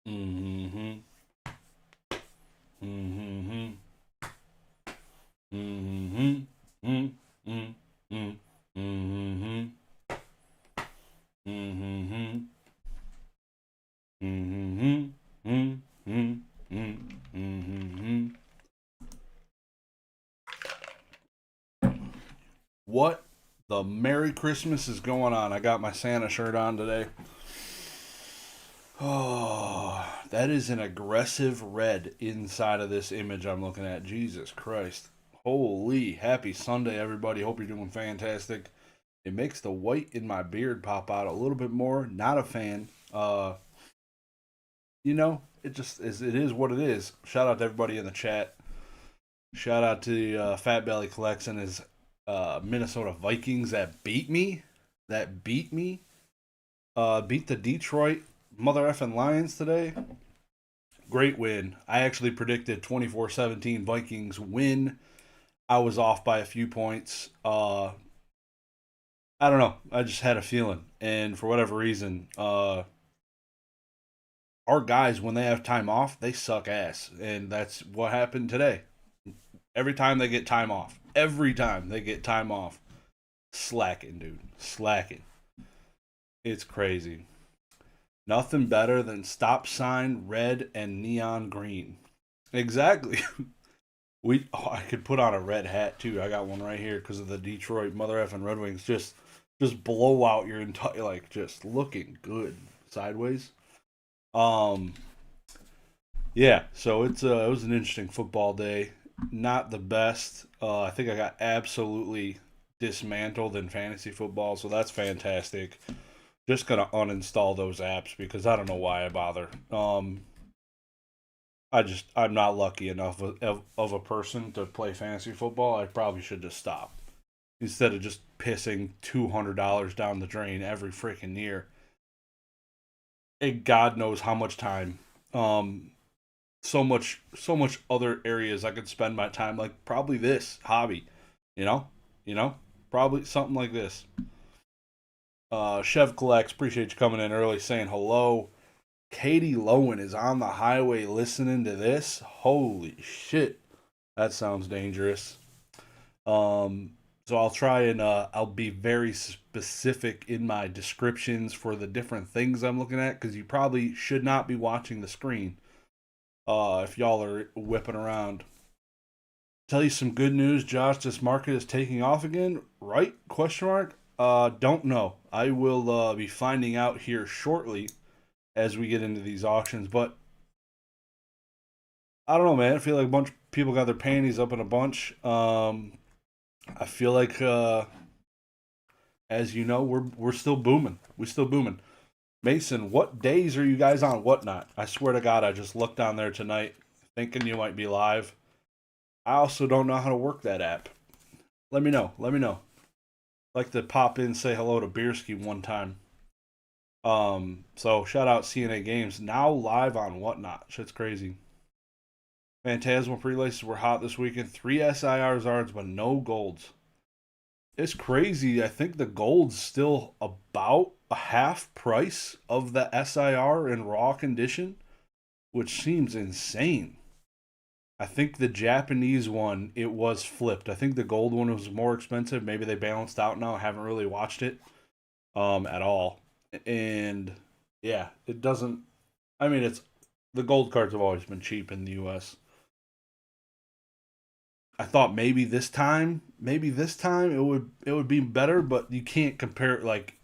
Mm-hmm. Mm-hmm. Mm-hmm. Mm-hmm. Mm-hmm. Mm-hmm. Mm-hmm. Mm-hmm. Mm-hmm. What the Merry Christmas is going on? I got my Santa shirt on today. Oh, that is an aggressive red inside of this image I'm looking at. Jesus Christ. Holy happy Sunday, everybody. Hope you're doing fantastic. It makes the white in my beard pop out a little bit more. Not a fan. It just is. It is what it is. Shout out to everybody in the chat. Shout out to Fat Belly Collects and his Minnesota Vikings that beat me. That beat me. Beat the Detroit mother effing Lions today. Great win. I actually predicted 24-17 Vikings win. I was off by a few points. I don't know. I just had a feeling. And for whatever reason, our guys, when they have time off, they suck ass. And that's what happened today. Every time they get time off. Every time they get time off. Slacking, dude. Slacking. It's crazy. Nothing better than stop sign red and neon green. Exactly. I could put on a red hat too. I got one right here because of the Detroit mother effing Red Wings. Just blow out your entire like just looking good sideways. Um, yeah. So it was an interesting football day. Not the best. I think I got absolutely dismantled in fantasy football, so that's fantastic. Just gonna uninstall those apps because I don't know why I bother. I'm not lucky enough of a person to play fantasy football. I probably should just stop instead of just pissing $200 down the drain every freaking year. And God knows how much time. Um, so much other areas I could spend my time, like probably this hobby, you know, you know, probably something like this. Chev collects. Appreciate you coming in early, saying hello. Katie Lowen is on the highway listening to this. Holy shit, that sounds dangerous. So I'll try and I'll be very specific in my descriptions for the different things I'm looking at because you probably should not be watching the screen if y'all are whipping around. Tell you some good news, Josh. This market is taking off again, right? Question mark. Don't know. I will be finding out here shortly as we get into these auctions. But I don't know, man. I feel like a bunch of people got their panties up in a bunch. I feel like as you know, we're still booming. We're still booming. Mason, what days are you guys on Whatnot? I swear to God, I just looked on there tonight thinking you might be live. I also don't know how to work that app. Let me know. Let me know. I'd like to pop in, say hello to Beerski one time. So shout out CNA Games now live on Whatnot. Shit's crazy. Phantasmal prelaces were hot this weekend. 3 SIR Zards, but no golds. It's crazy. I think the gold's still about a half price of the SIR in raw condition, which seems insane. I think the Japanese one, it was flipped. I think the gold one was more expensive. Maybe they balanced out now. I haven't really watched it at all. And yeah, it doesn't. I mean, it's the gold cards have always been cheap in the U.S. I thought maybe this time it would be better, but you can't compare it like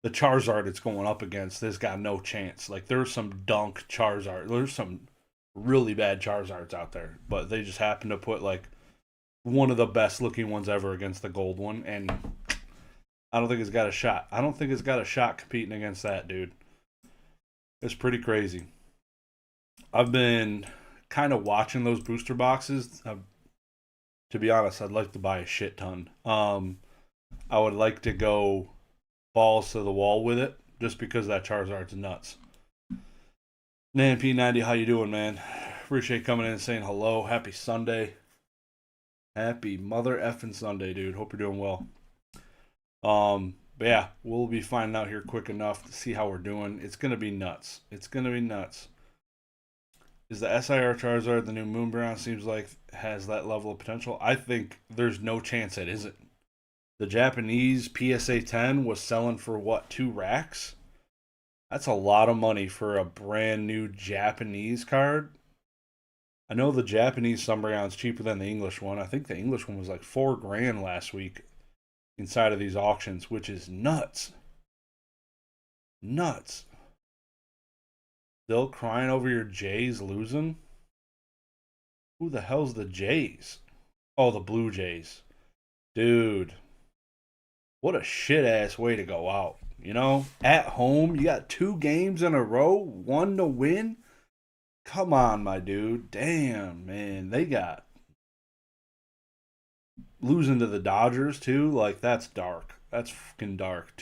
the Charizard it's going up against. This got no chance. Like there's some dunk Charizard. There's some really bad Charizards out there, but they just happen to put like one of the best looking ones ever against the gold one, and I don't think it's got a shot. I don't think it's got a shot competing against that, dude. It's pretty crazy. I've been kind of watching those booster boxes. To be honest, I'd like to buy a shit ton. I would like to go balls to the wall with it, just because that Charizard's nuts. Nan P90, how you doing, man? Appreciate coming in and saying hello. Happy Sunday. Happy mother effing Sunday, dude. Hope you're doing well. But yeah, we'll be finding out here quick enough to see how we're doing. It's gonna be nuts. It's gonna be nuts. Is the SIR Charizard the new Moonbrown? Seems like has that level of potential. I think there's no chance it isn't. The Japanese PSA 10 was selling for what, 2 racks? That's a lot of money for a brand new Japanese card. I know the Japanese Umbreon's cheaper than the English one. I think the English one was like 4 grand last week inside of these auctions, which is nuts. Nuts. Still crying over your Jays losing? Who the hell's the Jays? Oh, the Blue Jays. Dude, what a shit ass way to go out. You know, at home, you got 2 games in a row, one to win. Come on, my dude. Damn, man. They got losing to the Dodgers, too. Like, that's dark. That's fucking dark.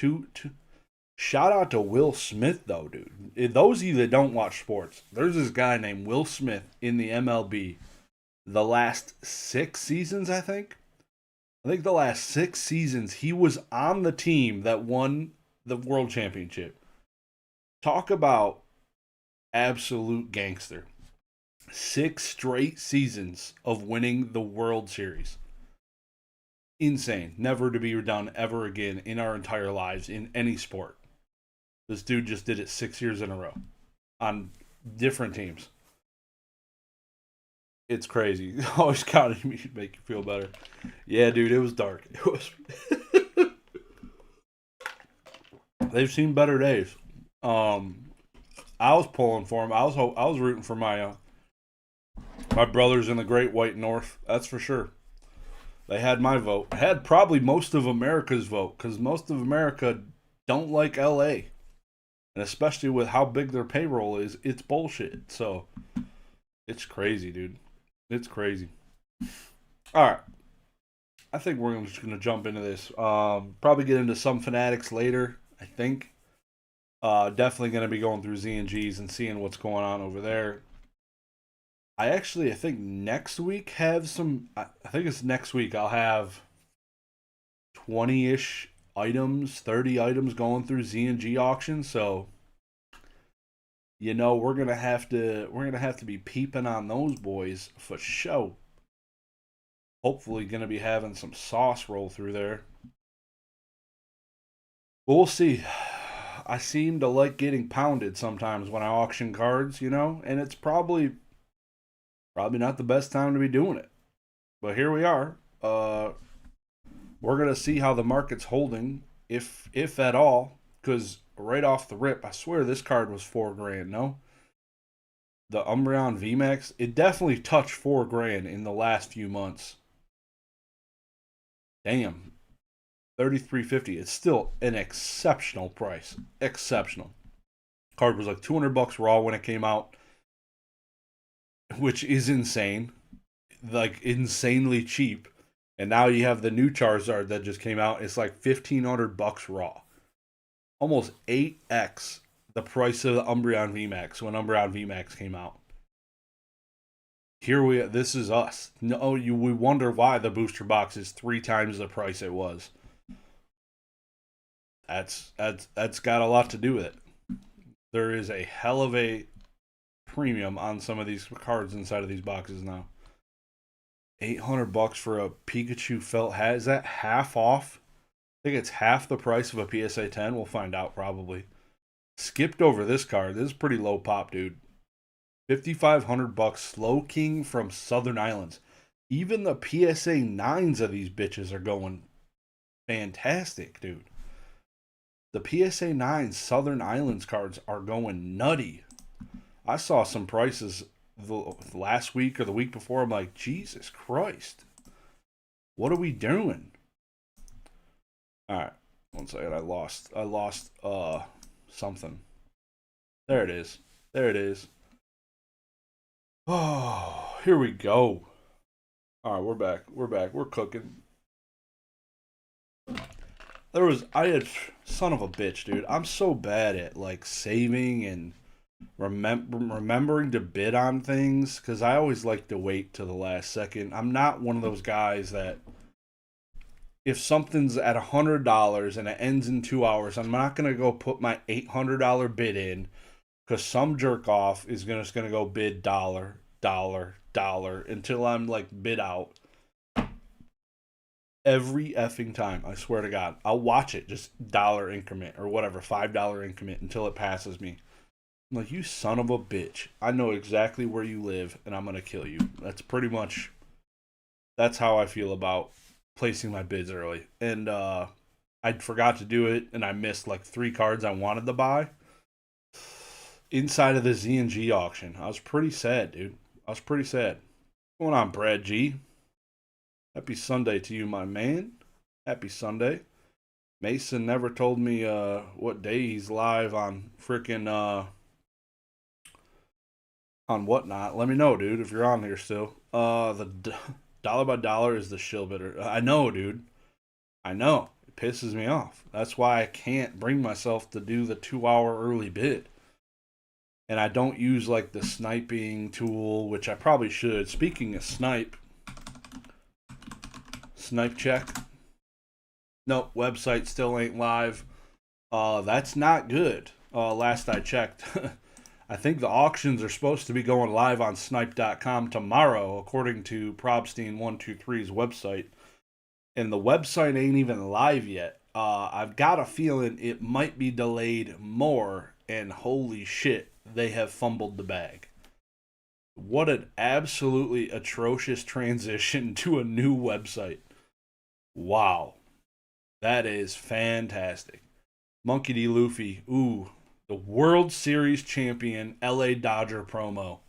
Shout out to Will Smith, though, dude. Those of you that don't watch sports, there's this guy named Will Smith in the MLB. The last 6 seasons, I think. I think the last 6 seasons, he was on the team that won the world championship. Talk about absolute gangster. 6 straight seasons of winning the World Series. Insane. Never to be done ever again in our entire lives in any sport. This dude just did it 6 years in a row on different teams. It's crazy. Always counting me should make you feel better. Yeah, dude, it was dark. It was. They've seen better days. I was pulling for him. I was rooting for my brothers in the Great White North. That's for sure. They had my vote. Had probably most of America's vote because most of America don't like LA, and especially with how big their payroll is, it's bullshit. So it's crazy, dude. It's crazy. All right. I think we're just going to jump into this. Probably get into some Fanatics later, I think. Definitely going to be going through Z and G's and seeing what's going on over there. I think next week have some... I think it's next week I'll have 20-ish items, 30 items going through Z and G auctions. So, you know, we're gonna have to be peeping on those boys for show. Hopefully, gonna be having some sauce roll through there. But we'll see. I seem to like getting pounded sometimes when I auction cards, you know, and it's probably not the best time to be doing it. But here we are. We're gonna see how the market's holding, if at all, because right off the rip, I swear this card was 4 grand. No, the Umbreon VMAX, it definitely touched 4 grand in the last few months. Damn, 33.50. It's still an exceptional price. Exceptional. Card was like $200 raw when it came out, which is insane, like insanely cheap. And now you have the new Charizard that just came out. It's like $1,500 raw, almost 8x the price of the Umbreon VMAX when Umbreon VMAX came out. This is us. No, we wonder why the booster box is 3 times the price it was. That's got a lot to do with it. There is a hell of a premium on some of these cards inside of these boxes now. $800 for a Pikachu felt hat. Is that half off? I think it's half the price of a PSA 10. We'll find out probably. Skipped over this card. This is pretty low pop, dude. $5,500 Slow King from Southern Islands. Even the PSA 9s of these bitches are going fantastic, dude. The PSA 9 Southern Islands cards are going nutty. I saw some prices the last week or the week before. I'm like, Jesus Christ. What are we doing? Alright. One second. I lost something. There it is. There it is. Oh, here we go. Alright, we're back. We're cooking. I had, son of a bitch, dude. I'm so bad at like saving and remembering to bid on things because I always like to wait to the last second. I'm not one of those guys that if something's at $100 and it ends in 2 hours, I'm not gonna go put my $800 bid in Because some jerk off is just gonna go bid dollar, dollar, dollar until I'm like bid out every effing time. I swear to God, I'll watch it just dollar increment or whatever, $5 increment until it passes me. I'm like, you son of a bitch! I know exactly where you live, and I'm gonna kill you. That's how I feel about placing my bids early. And I forgot to do it, and I missed like 3 cards I wanted to buy inside of the Z&G auction. I was pretty sad, dude. I was pretty sad. What's going on, Brad G? Happy Sunday to you, my man. Happy Sunday. Mason never told me what day he's live on frickin' on whatnot. Let me know, dude, if you're on here still. Dollar by dollar is the shill bitter. I know, dude. I know. It pisses me off. That's why I can't bring myself to do the 2 hour early bid. And I don't use like the sniping tool, which I probably should. Speaking of snipe check. Nope, website still ain't live. That's not good. Last I checked. I think the auctions are supposed to be going live on snipe.com tomorrow, according to Probstein123's website. And the website ain't even live yet. I've got a feeling it might be delayed more, and holy shit, they have fumbled the bag. What an absolutely atrocious transition to a new website. Wow. That is fantastic. Monkey D. Luffy. Ooh. The World Series champion LA Dodger promo.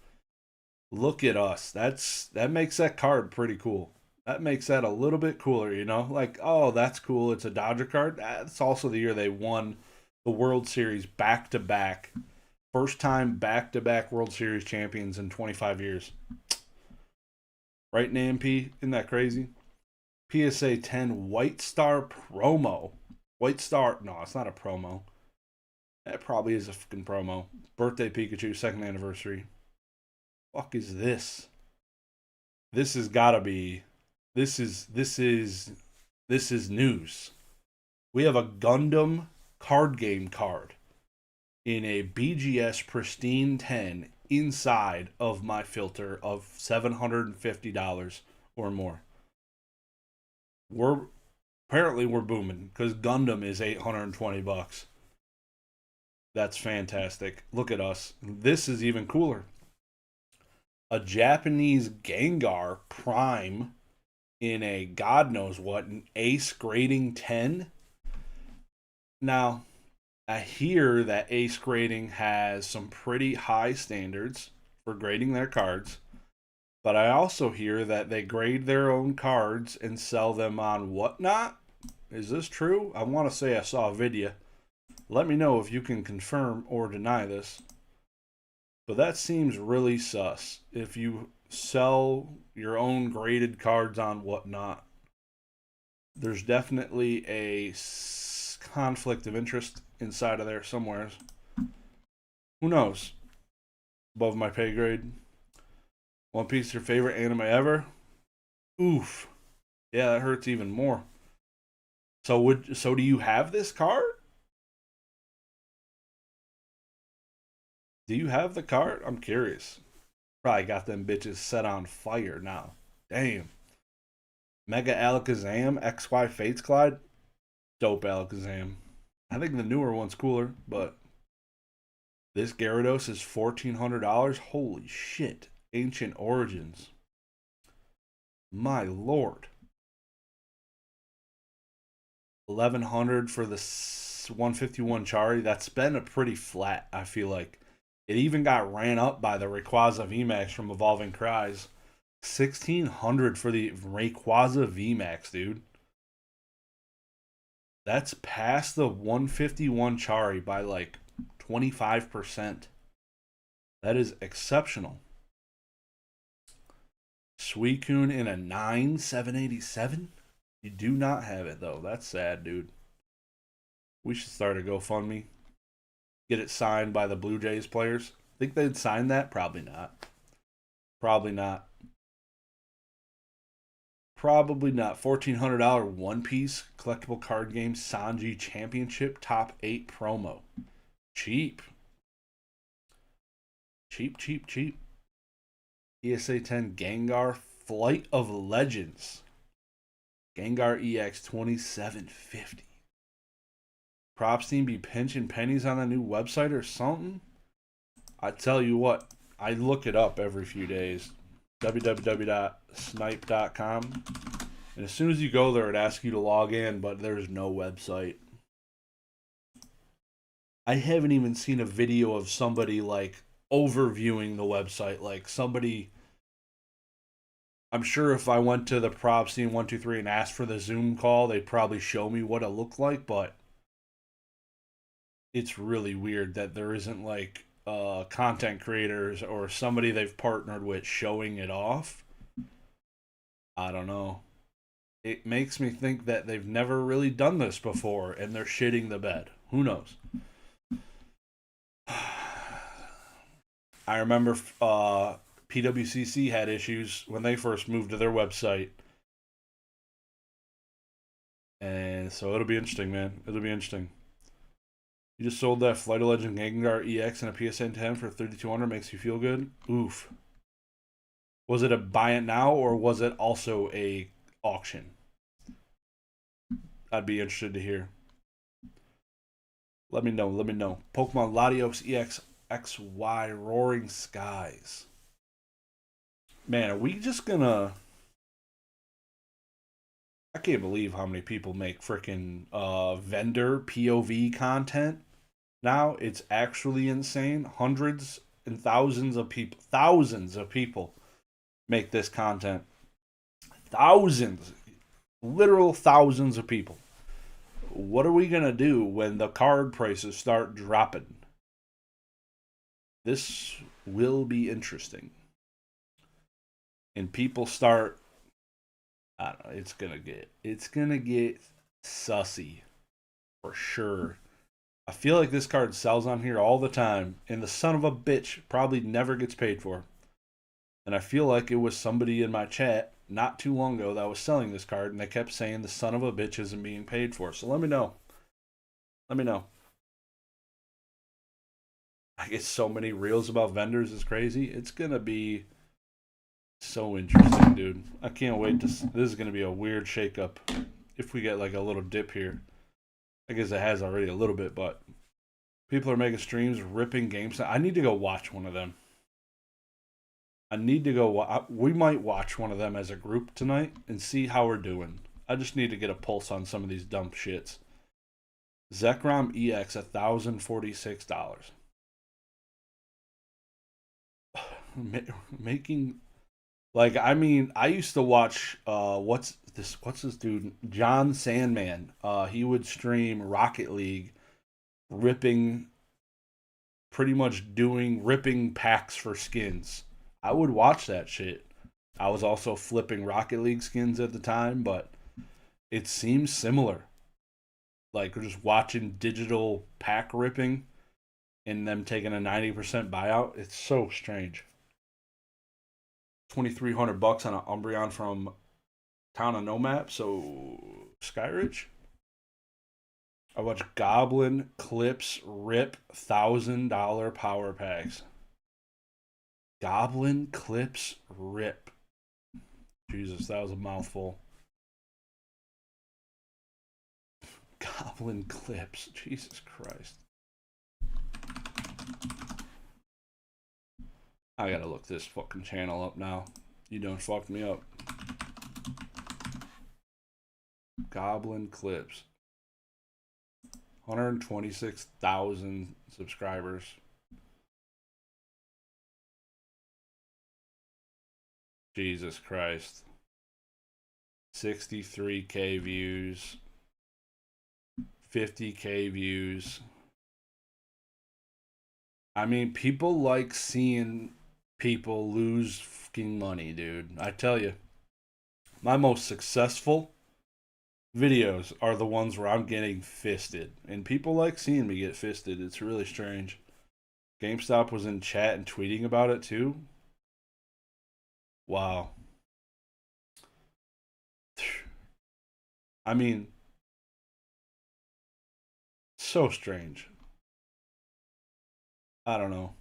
Look at us. That makes that card pretty cool. That makes that a little bit cooler, you know? Like, oh, that's cool. It's a Dodger card. That's also the year they won the World Series back to back. First time back to back World Series champions in 25 years. Right, NAMP? Isn't that crazy? PSA 10 White Star promo. White Star. No, it's not a promo. That probably is a fucking promo. Birthday Pikachu, second anniversary. Fuck is this? This has gotta be. This is news. We have a Gundam card game card in a BGS Pristine 10 inside of my filter of $750 or more. We're booming because Gundam is $820. That's fantastic. Look at us. This is even cooler. A Japanese Gengar Prime in a God knows what, an Ace grading 10. Now, I hear that Ace grading has some pretty high standards for grading their cards, but I also hear that they grade their own cards and sell them on whatnot. Is this true? I want to say I saw a video. Let me know if you can confirm or deny this. But that seems really sus. If you sell your own graded cards on whatnot, there's definitely a conflict of interest inside of there somewhere. Who knows? Above my pay grade. One Piece, your favorite anime ever? Oof. Yeah, that hurts even more. So do you have this card? Do you have the card? I'm curious. Probably got them bitches set on fire now. Damn. Mega Alakazam, XY Fates Glide. Dope Alakazam. I think the newer one's cooler, but this Gyarados is $1,400. Holy shit. Ancient Origins. My lord. 1,100 for the 151 Chari. That's been a pretty flat, I feel like. It even got ran up by the Rayquaza VMAX from Evolving Cries. 1,600 for the Rayquaza VMAX, dude. That's past the 151 Chari by like 25%. That is exceptional. Suicune in a 9,787? You do not have it though. That's sad, dude. We should start a GoFundMe. Get it signed by the Blue Jays players. Think they'd sign that? Probably not. Probably not. Probably not. $1,400 One Piece collectible card game Sanji Championship Top 8 promo. Cheap. Cheap, cheap, cheap. ESA 10 Gengar Flight of Legends. Gengar EX 2750. Props team be pinching pennies on a new website or something? I tell you what, I look it up every few days. www.snipe.com. And as soon as you go there, it asks you to log in, but there's no website. I haven't even seen a video of somebody like overviewing the website. Like somebody, I'm sure if I went to the props team 123 and asked for the Zoom call, they'd probably show me what it looked like, but it's really weird that there isn't like content creators or somebody they've partnered with showing it off. I don't know. It makes me think that they've never really done this before and they're shitting the bed. Who knows? I remember PWCC had issues when they first moved to their website. And so it'll be interesting, man. It'll be interesting. You just sold that Flight of Legend Gengar EX and a PSN 10 for 3,200. Makes you feel good? Oof. Was it a buy it now or was it also a auction? I'd be interested to hear. Let me know. Let me know. Pokemon Latios EX XY Roaring Skies. Man, are we just gonna... I can't believe how many people make freaking vendor POV content now. It's actually insane. Hundreds and thousands of people make this content. Thousands, literal thousands of people. What are we gonna do when the card prices start dropping? This will be interesting. And people start, I don't know, it's gonna get sussy for sure. I feel like this card sells on here all the time, and the son of a bitch probably never gets paid for. And I feel like it was somebody in my chat not too long ago that was selling this card, and they kept saying the son of a bitch isn't being paid for. So let me know. Let me know. I get so many reels about vendors, it's crazy. It's gonna be so interesting, dude. I can't wait to. This is gonna be a weird shakeup if we get like a little dip here. I guess it has already a little bit, but people are making streams ripping games. I need to go watch one of them. I need to go. We might watch one of them as a group tonight and see how we're doing. I just need to get a pulse on some of these dumb shits. Zekrom EX $1,046. Making like I mean I used to watch what's this dude John Sandman. He would stream Rocket League ripping pretty much doing ripping packs for skins. I would watch that shit. I was also flipping Rocket League skins at the time, but it seems similar. Like just watching digital pack ripping and them taking a 90% buyout. It's so strange. 2,300 bucks on an Umbreon from Town of No Map, so Skyridge. I watched Goblin Clips rip $1,000 power packs. Goblin Clips rip. Jesus, that was a mouthful. Goblin Clips. Jesus Christ. I gotta look this fucking channel up now. You done fucked me up. Goblin Clips. 126,000 subscribers. Jesus Christ. 63K views. 50K views. I mean, people like seeing people lose fucking money, dude. I tell you. My most successful videos are the ones where I'm getting fisted. And people like seeing me get fisted. It's really strange. GameStop was in chat and tweeting about it too. Wow. I mean, so strange. I don't know.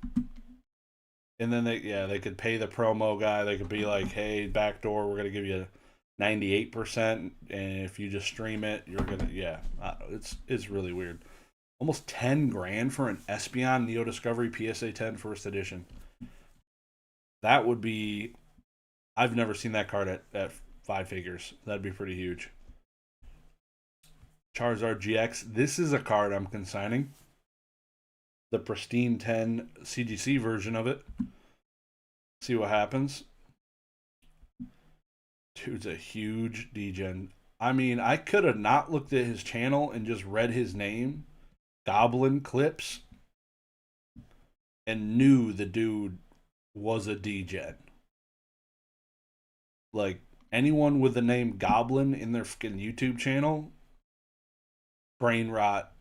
And then they could pay the promo guy. They could be like, hey, backdoor, we're gonna give you 98%, and if you just stream it, you're gonna it's really weird. Almost 10 grand for an Espeon Neo Discovery PSA 10 first edition. That would be. I've never seen that card at five figures. That'd be pretty huge. Charizard GX. This is a card I'm consigning. The pristine 10 CGC version of it. See what happens. Dude's a huge degen. I mean, I could have not looked at his channel and just read his name, Goblin Clips, and knew the dude was a degen. Like, anyone with the name Goblin in their fucking YouTube channel, brain rot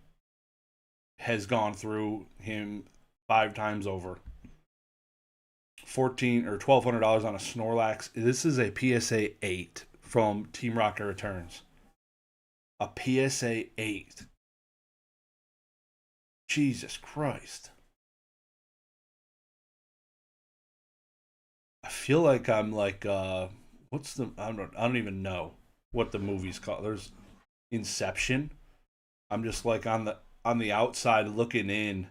has gone through him 5 times over. $1,400 or $1,200 on a Snorlax. This is a PSA 8 from Team Rocket Returns. A PSA 8. Jesus Christ. I feel like I'm like what's the I don't even know what the movie's called. There's Inception. I'm just like on the outside looking in.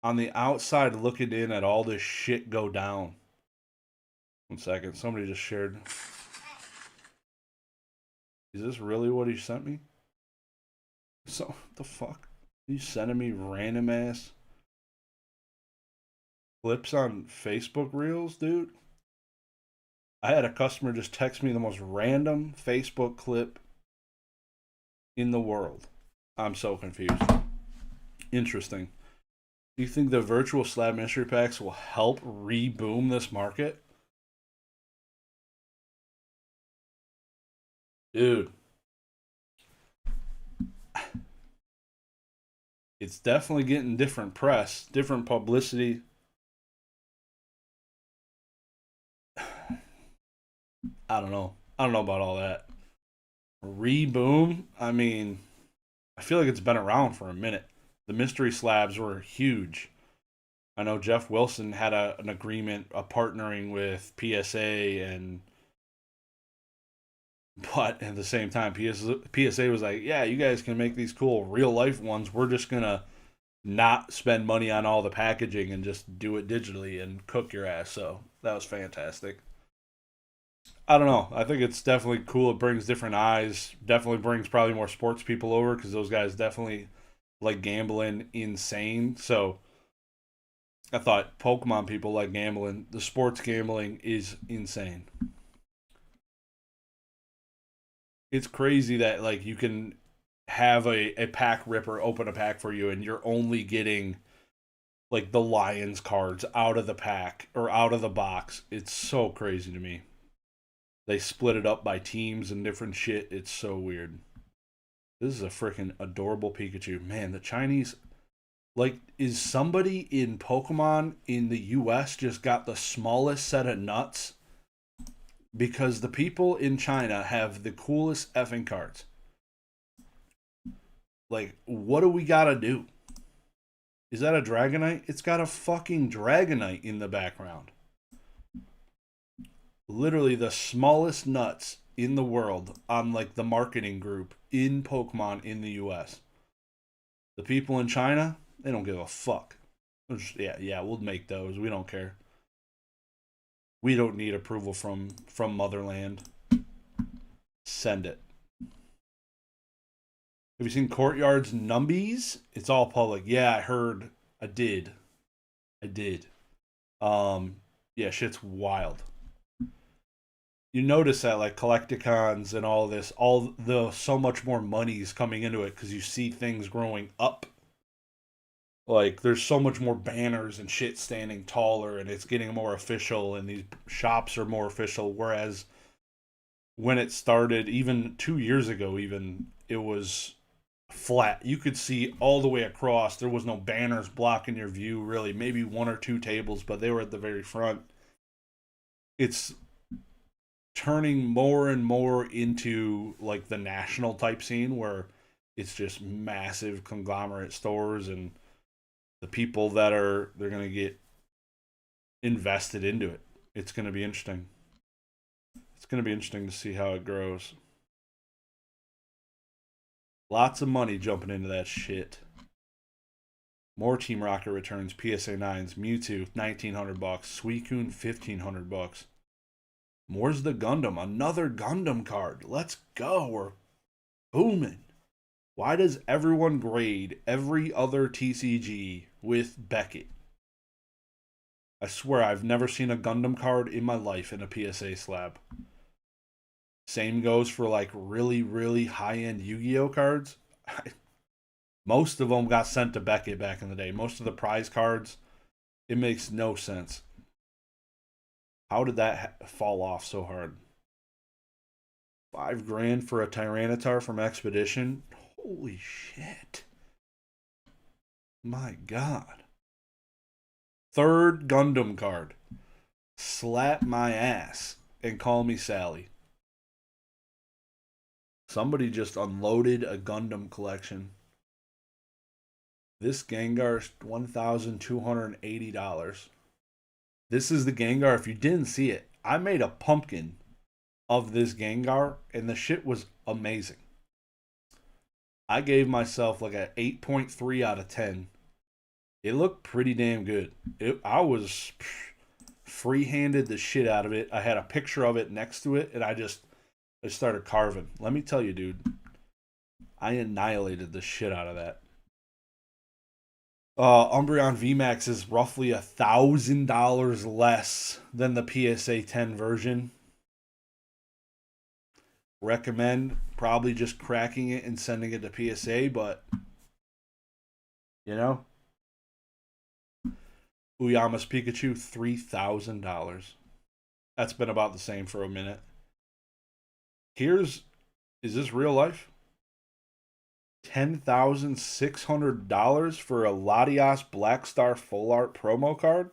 On the outside looking in at all this shit go down. 1 second. Somebody just shared. Is this really what he sent me? So, what the fuck? Are you sending me random ass clips on Facebook Reels, dude? I had a customer just text me the most random Facebook clip in the world. I'm so confused. Interesting. Do you think the virtual slab mystery packs will help reboom this market? Dude. It's definitely getting different press, different publicity. I don't know. I don't know about all that. Reboom? I mean, I feel like it's been around for a minute. The mystery slabs were huge. I know Jeff Wilson had an agreement, a partnering with PSA, but at the same time, PSA was like, yeah, you guys can make these cool real life ones. We're just gonna not spend money on all the packaging and just do it digitally and cook your ass. So that was fantastic. I don't know. I think it's definitely cool. It brings different eyes. Definitely brings probably more sports people over because those guys definitely like gambling insane. So I thought Pokemon people like gambling. The sports gambling is insane. It's crazy that like you can have a pack ripper open a pack for you and you're only getting like the Lions cards out of the pack or out of the box. It's so crazy to me. They split it up by teams and different shit. It's so weird. This is a freaking adorable Pikachu. Man, the Chinese, like, is somebody in Pokemon in the US just got the smallest set of nuts? Because the people in China have the coolest effing cards. Like, what do we gotta do? Is that a Dragonite? It's got a fucking Dragonite in the background. Literally the smallest nuts in the world on like the marketing group in Pokemon in the US. The people in China, they don't give a fuck. Just, yeah, we'll make those. We don't care. We don't need approval from Motherland. Send it. Have you seen Courtyard's Numbies? It's all public. Yeah, I heard. I did. I did. Yeah, shit's wild. You notice that like collecticons and all this, all the so much more money's coming into it because you see things growing up. Like there's so much more banners and shit standing taller, and it's getting more official, and these shops are more official. Whereas when it started, even 2 years ago, even it was flat. You could see all the way across. There was no banners blocking your view, really. Maybe one or two tables, but they were at the very front. It's turning more and more into like the national type scene where it's just massive conglomerate stores, and the people that are they're going to get invested into it. It's going to be interesting. It's going to be interesting to see how it grows. Lots of money jumping into that shit. More Team Rocket returns. PSA 9s. Mewtwo, $1,900. Suicune, $1,500. More's the Gundam. Another Gundam card. Let's go. We're booming. Why does everyone grade every other TCG with Beckett? I swear I've never seen a Gundam card in my life in a PSA slab. Same goes for like really, really high-end Yu-Gi-Oh cards. Most of them got sent to Beckett back in the day. Most of the prize cards, it makes no sense. How did that fall off so hard? $5,000 for a Tyranitar from Expedition. Holy shit. My God. Third Gundam card. Slap my ass and call me Sally. Somebody just unloaded a Gundam collection. This Gengar's $1,280. This is the Gengar. If you didn't see it, I made a pumpkin of this Gengar, and the shit was amazing. I gave myself like an 8.3 out of 10. It looked pretty damn good. I was free-handed the shit out of it. I had a picture of it next to it, and I started carving. Let me tell you, dude, I annihilated the shit out of that. Umbreon VMAX is roughly $1,000 less than the PSA 10 version. Recommend probably just cracking it and sending it to PSA, but you know, Uyama's Pikachu, $3,000. That's been about the same for a minute. Is this real life? $10,600 for a Latias Black Star Full Art promo card?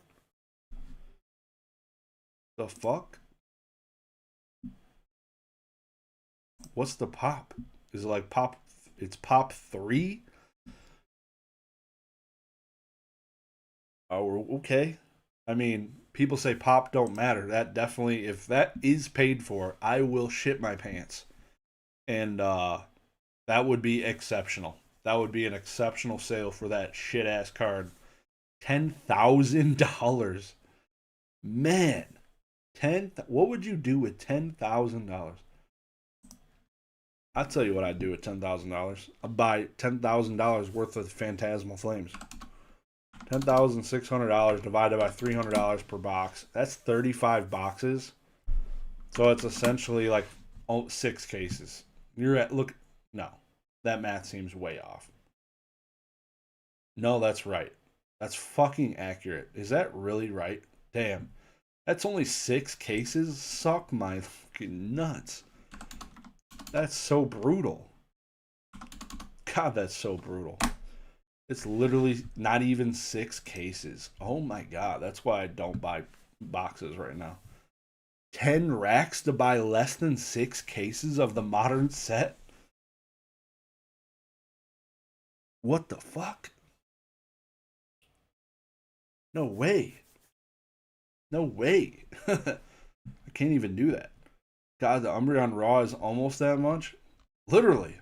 The fuck? What's the pop? Is it like pop? It's pop 3? Oh, okay. I mean, people say pop don't matter. That definitely, if that is paid for, I will shit my pants. And that would be exceptional. That would be an exceptional sale for that shit ass card. $10,000. Man. What would you do with $10,000? I'll tell you what I'd do with $10,000. I'd buy $10,000 worth of Phantasmal Flames. $10,600 divided by $300 per box. That's 35 boxes. So it's essentially like 6 cases. No, that math seems way off. No, that's right. That's fucking accurate. Is that really right? Damn. That's only 6 cases? Suck my fucking nuts. That's so brutal. God, that's so brutal. It's literally not even 6 cases. Oh my God. That's why I don't buy boxes right now. 10 racks to buy less than 6 cases of the modern set? What the fuck? No way. No way. I can't even do that. God, the Umbreon Raw is almost that much? Literally.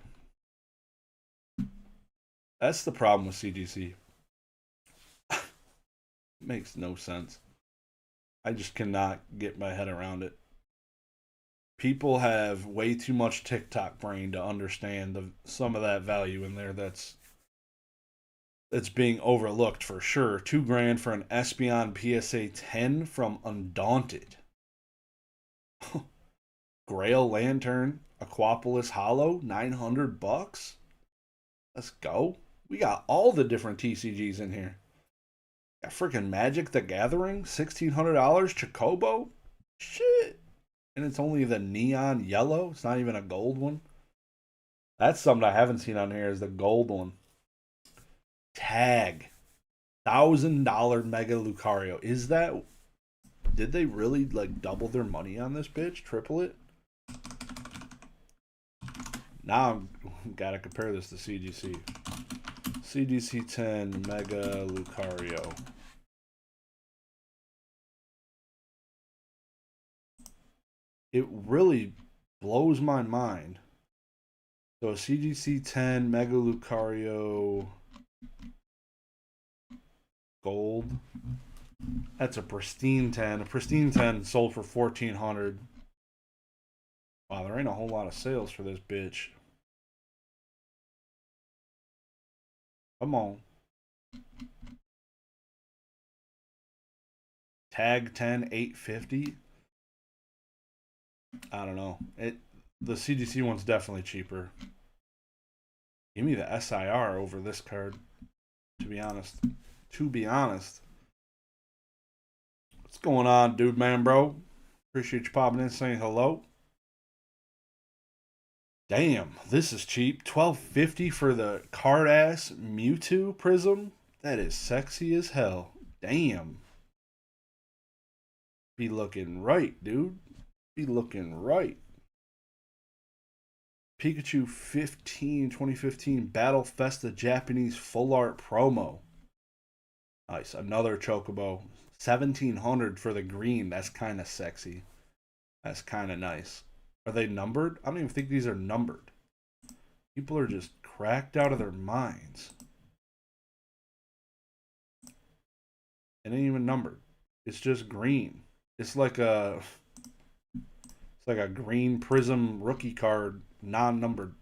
That's the problem with CGC. Makes no sense. I just cannot get my head around it. People have way too much TikTok brain to understand some of that value in there that's being overlooked for sure. $2,000 for an Espeon PSA 10 from Undaunted. Grail Lantern, Aquapolis Hollow, $900. Let's go. We got all the different TCGs in here. Got freaking Magic the Gathering, $1,600. Chocobo, shit. And it's only the neon yellow. It's not even a gold one. That's something I haven't seen on here is the gold one. Tag. $1,000 Mega Lucario. Is that... Did they really like double their money on this bitch? Triple it? Now I've got to compare this to CGC. CGC 10 Mega Lucario. It really blows my mind. So a CGC 10 Mega Lucario Gold. That's a pristine 10. A pristine 10 sold for 1400. Wow, there ain't a whole lot of sales for this bitch. Come on. Tag 10 850. I don't know. The CGC one's definitely cheaper. Give me the SIR over this card, to be honest. To be honest. What's going on, dude, man, bro? Appreciate you popping in, saying hello. Damn, this is cheap. $12.50 for the card ass Mewtwo Prism. That is sexy as hell. Damn. Be looking right, dude. Be looking right. Pikachu 2015 Battle Festa Japanese Full Art Promo. Nice. Another Chocobo. 1700 for the green. That's kind of sexy. That's kind of nice. Are they numbered? I don't even think these are numbered. People are just cracked out of their minds. It ain't even numbered. It's just green. It's like a green prism rookie card, non-numbered.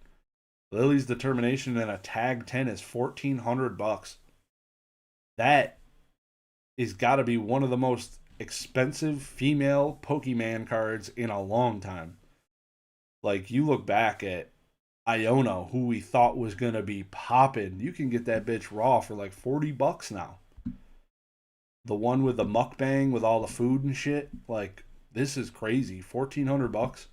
Lily's Determination and a tag 10 is $1,400. That is got to be one of the most expensive female Pokemon cards in a long time. Like, you look back at Iono, who we thought was going to be popping. You can get that bitch raw for like $40 now. The one with the mukbang with all the food and shit. Like, this is crazy. $1,400.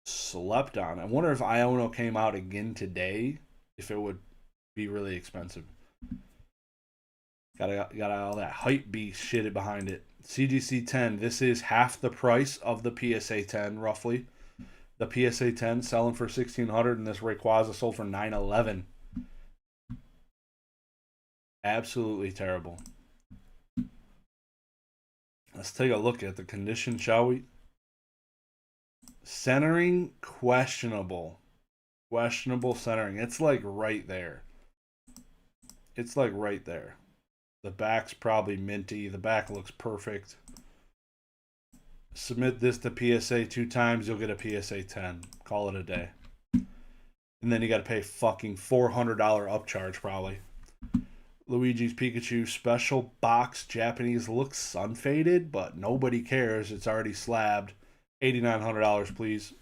Slept on. I wonder if Iono came out again today, if it would be really expensive. Got all that hype beast shit behind it. CGC 10. This is half the price of the PSA 10, roughly. The PSA 10 selling for $1,600, and this Rayquaza sold for $911. Absolutely terrible. Let's take a look at the condition, shall we? Centering, questionable. Questionable centering. It's like right there. It's like right there. The back's probably minty. The back looks perfect. Submit this to PSA 2 times, you'll get a PSA 10. Call it a day. And then you got to pay fucking $400 upcharge probably. Luigi's Pikachu special box Japanese looks sun faded, but nobody cares. It's already slabbed. $8,900, please.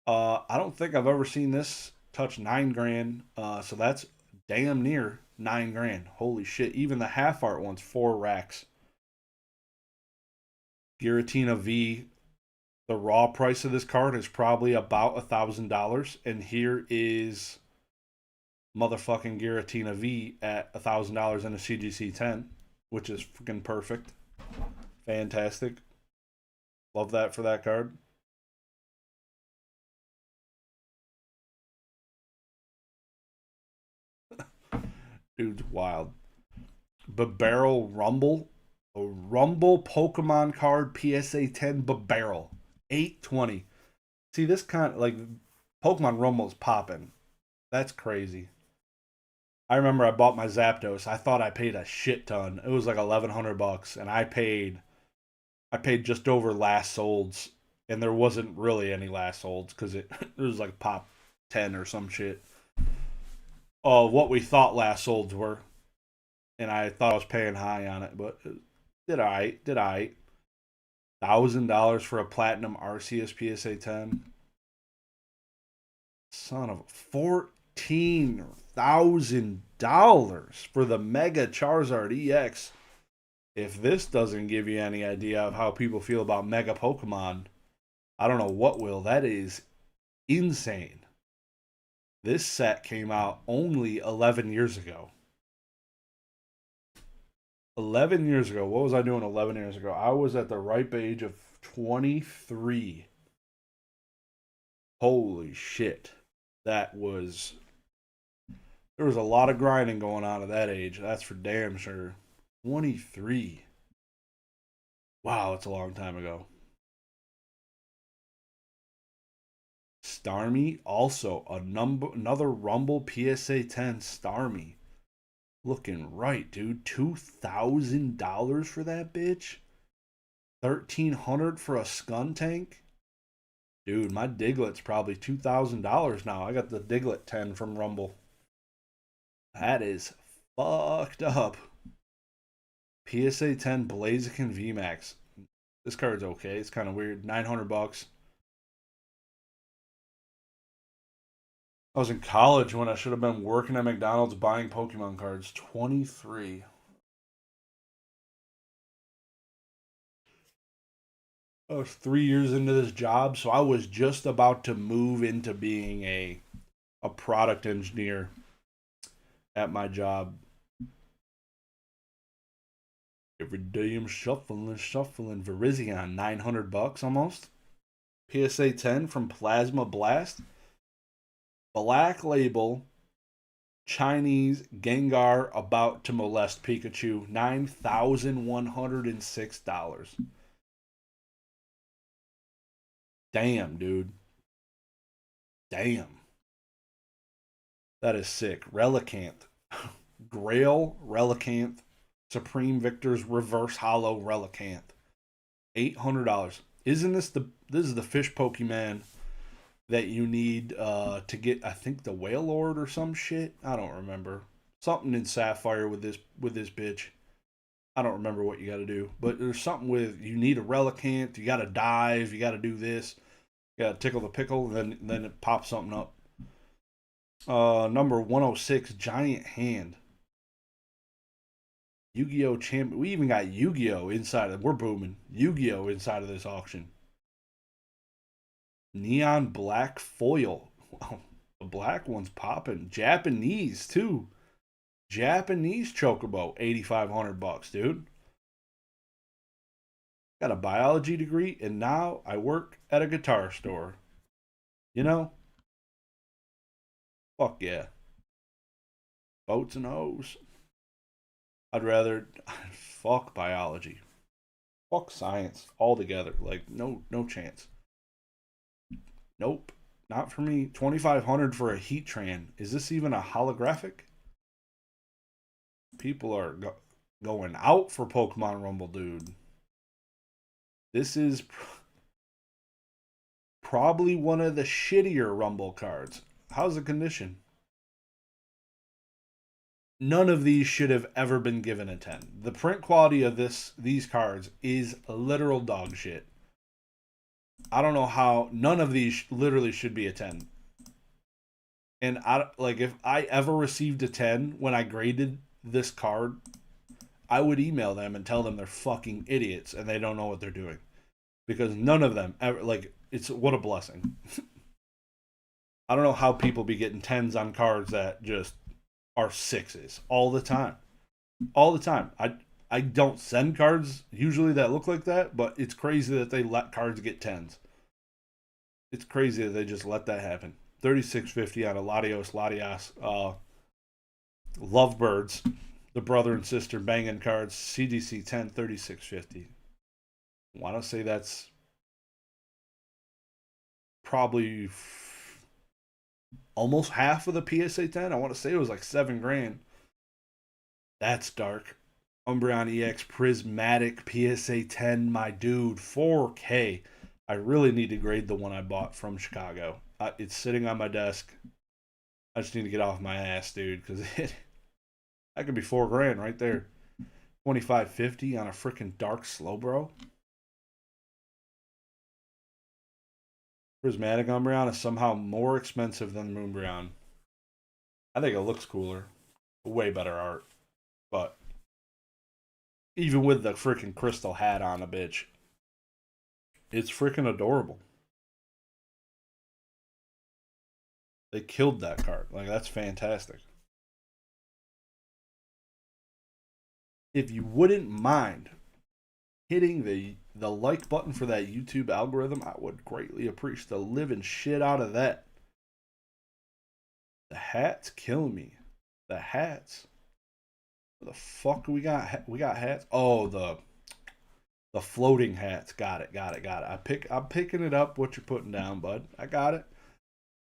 I don't think I've ever seen this touch $9,000. So that's damn near $9,000. Holy shit! Even the half art one's 4 racks. Giratina V. The raw price of this card is probably about $1,000, and here is motherfucking Giratina V at $1,000 in a CGC 10, which is freaking perfect. Fantastic. Love that for that card. Dude's wild. Barrel Rumble. A Rumble Pokemon card PSA 10 Barrel. $820. See, this kind of like Pokemon Rumble's popping. That's crazy. I remember I bought my Zapdos. I thought I paid a shit ton. It was like $1,100, and I paid just over last solds, and there wasn't really any last solds because it was like pop 10 or some shit. Oh, what we thought last solds were, and I thought I was paying high on it, but did I? $1,000 for a platinum Arceus PSA 10. Son of $14,000 for the Mega Charizard EX. If this doesn't give you any idea of how people feel about Mega Pokemon, I don't know what will. That is insane. This set came out only 11 years ago. 11 years ago. What was I doing 11 years ago? I was at the ripe age of 23. Holy shit. There was a lot of grinding going on at that age. That's for damn sure. 23. Wow, it's a long time ago. Starmie, also another Rumble PSA 10 Starmie. Looking right, dude. $2,000 for that bitch. 1,300 for a Scun tank. Dude, my Diglett's probably $2,000 now. I got the Diglett 10 from Rumble. That is fucked up. PSA 10 Blaziken VMAX. This card's okay. It's kind of weird. 900 bucks. I was in college when I should have been working at McDonald's buying Pokemon cards. 23. I was 3 years into this job, so I was just about to move into being a product engineer at my job. Every day I'm shuffling. Virizion, 900 bucks almost. PSA 10 from Plasma Blast. Black Label Chinese Gengar about to molest Pikachu, $9,106. Damn, dude. Damn. That is sick. Relicanth. Grail Relicanth. Supreme Victor's Reverse Hollow Relicanth. $800. Isn't this is the fish Pokemon that you need to get, I think, the Whale Lord or some shit? I don't remember. Something in Sapphire with this bitch. I don't remember what you got to do, but there's something with you need a Relicanth, you got to dive, you got to do this, you got to tickle the pickle, and then it pops something up. Number 106, Giant Hand. Yu-Gi-Oh! Champion. We even got Yu-Gi-Oh! Inside of. We're booming. Yu-Gi-Oh! Inside of this auction. Neon Black Foil. Wow, the black one's popping. Japanese too. Japanese Chocobo, 8,500 bucks, dude. Got a biology degree, and now I work at a guitar store. You know? Fuck yeah. Boats and hoes. I'd rather fuck biology. Fuck science altogether. Like no chance. Nope. Not for me. 2,500 for a Heatran. Is this even a holographic? People are going out for Pokemon Rumble, dude. This is probably one of the shittier Rumble cards. How's the condition? None of these should have ever been given a 10. The print quality of these cards is literal dog shit. I don't know how none of these literally should be a 10. And I like if I ever received a 10 when I graded this card, I would email them and tell them they're fucking idiots and they don't know what they're doing. Because none of them ever like it's what a blessing. I don't know how people be getting 10s on cards that just are 6s all the time. All the time. I don't send cards usually that look like that, but it's crazy that they let cards get 10s. It's crazy that they just let that happen. 3650 on a Latios. Lovebirds, the brother and sister banging cards. CDC 10, 3650. I want to say that's probably almost half of the PSA 10. I want to say it was like $7,000. That's dark. Umbreon EX Prismatic PSA 10, my dude, 4K. I really need to grade the one I bought from Chicago. It's sitting on my desk. I just need to get off my ass, dude, because that could be $4,000 right there. 2,550 on a freaking dark Slowbro. Prismatic Umbreon is somehow more expensive than Moonbreon. I think it looks cooler. Way better art. But even with the freaking crystal hat on a bitch, it's freaking adorable. They killed that card. Like, that's fantastic. If you wouldn't mind hitting the like button for that YouTube algorithm, I would greatly appreciate the living shit out of that. The hats kill me. The hats. What the fuck we got? We got hats. Oh, the The floating hats. Got it. Got it. Got it. I'm picking it up. What you're putting down, bud. I got it.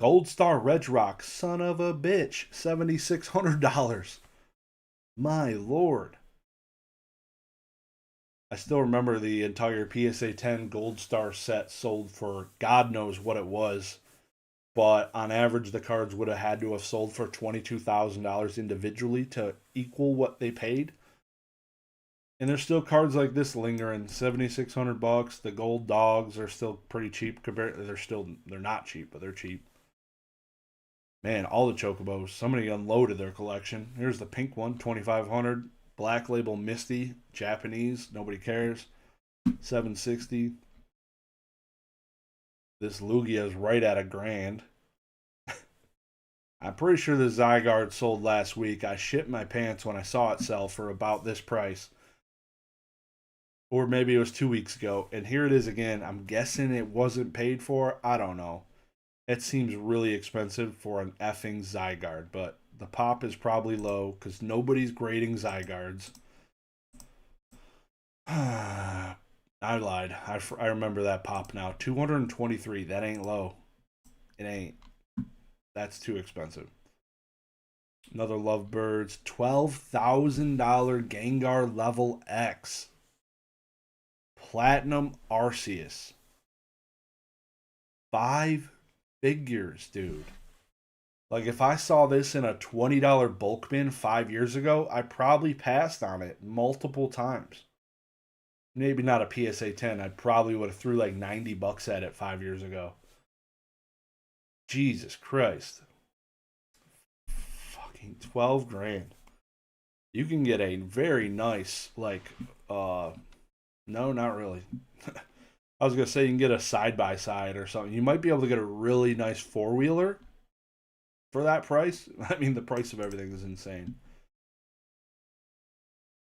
Gold Star Red Rock. Son of a bitch. $7,600. My lord. I still remember the entire PSA 10 Gold Star set sold for God knows what it was. But on average, the cards would have had to have sold for $22,000 individually to equal what they paid. And there's still cards like this lingering, $7,600. The gold dogs are still pretty cheap compared. They're not cheap, but they're cheap. Man, all the chocobos. Somebody unloaded their collection. Here's the pink one, 2,500. Black label Misty, Japanese. Nobody cares. 760. This Lugia is right at $1,000. I'm pretty sure the Zygarde sold last week. I shit my pants when I saw it sell for about this price. Or maybe it was 2 weeks ago. And here it is again. I'm guessing it wasn't paid for. I don't know. It seems really expensive for an effing Zygarde. But the pop is probably low because nobody's grading Zygardes. I lied. I remember that pop now. 223. That ain't low. It ain't. That's too expensive. Another Lovebirds. $12,000 Gengar level X. Platinum Arceus. 5 figures, dude. Like, if I saw this in a $20 bulk bin 5 years ago, I probably passed on it multiple times. Maybe not a PSA 10. I probably would have threw like $90 at it 5 years ago. Jesus Christ. Fucking 12 grand. You can get a very nice, like, no, not really. I was going to say you can get a side-by-side or something. You might be able to get a really nice four-wheeler for that price. I mean, the price of everything is insane.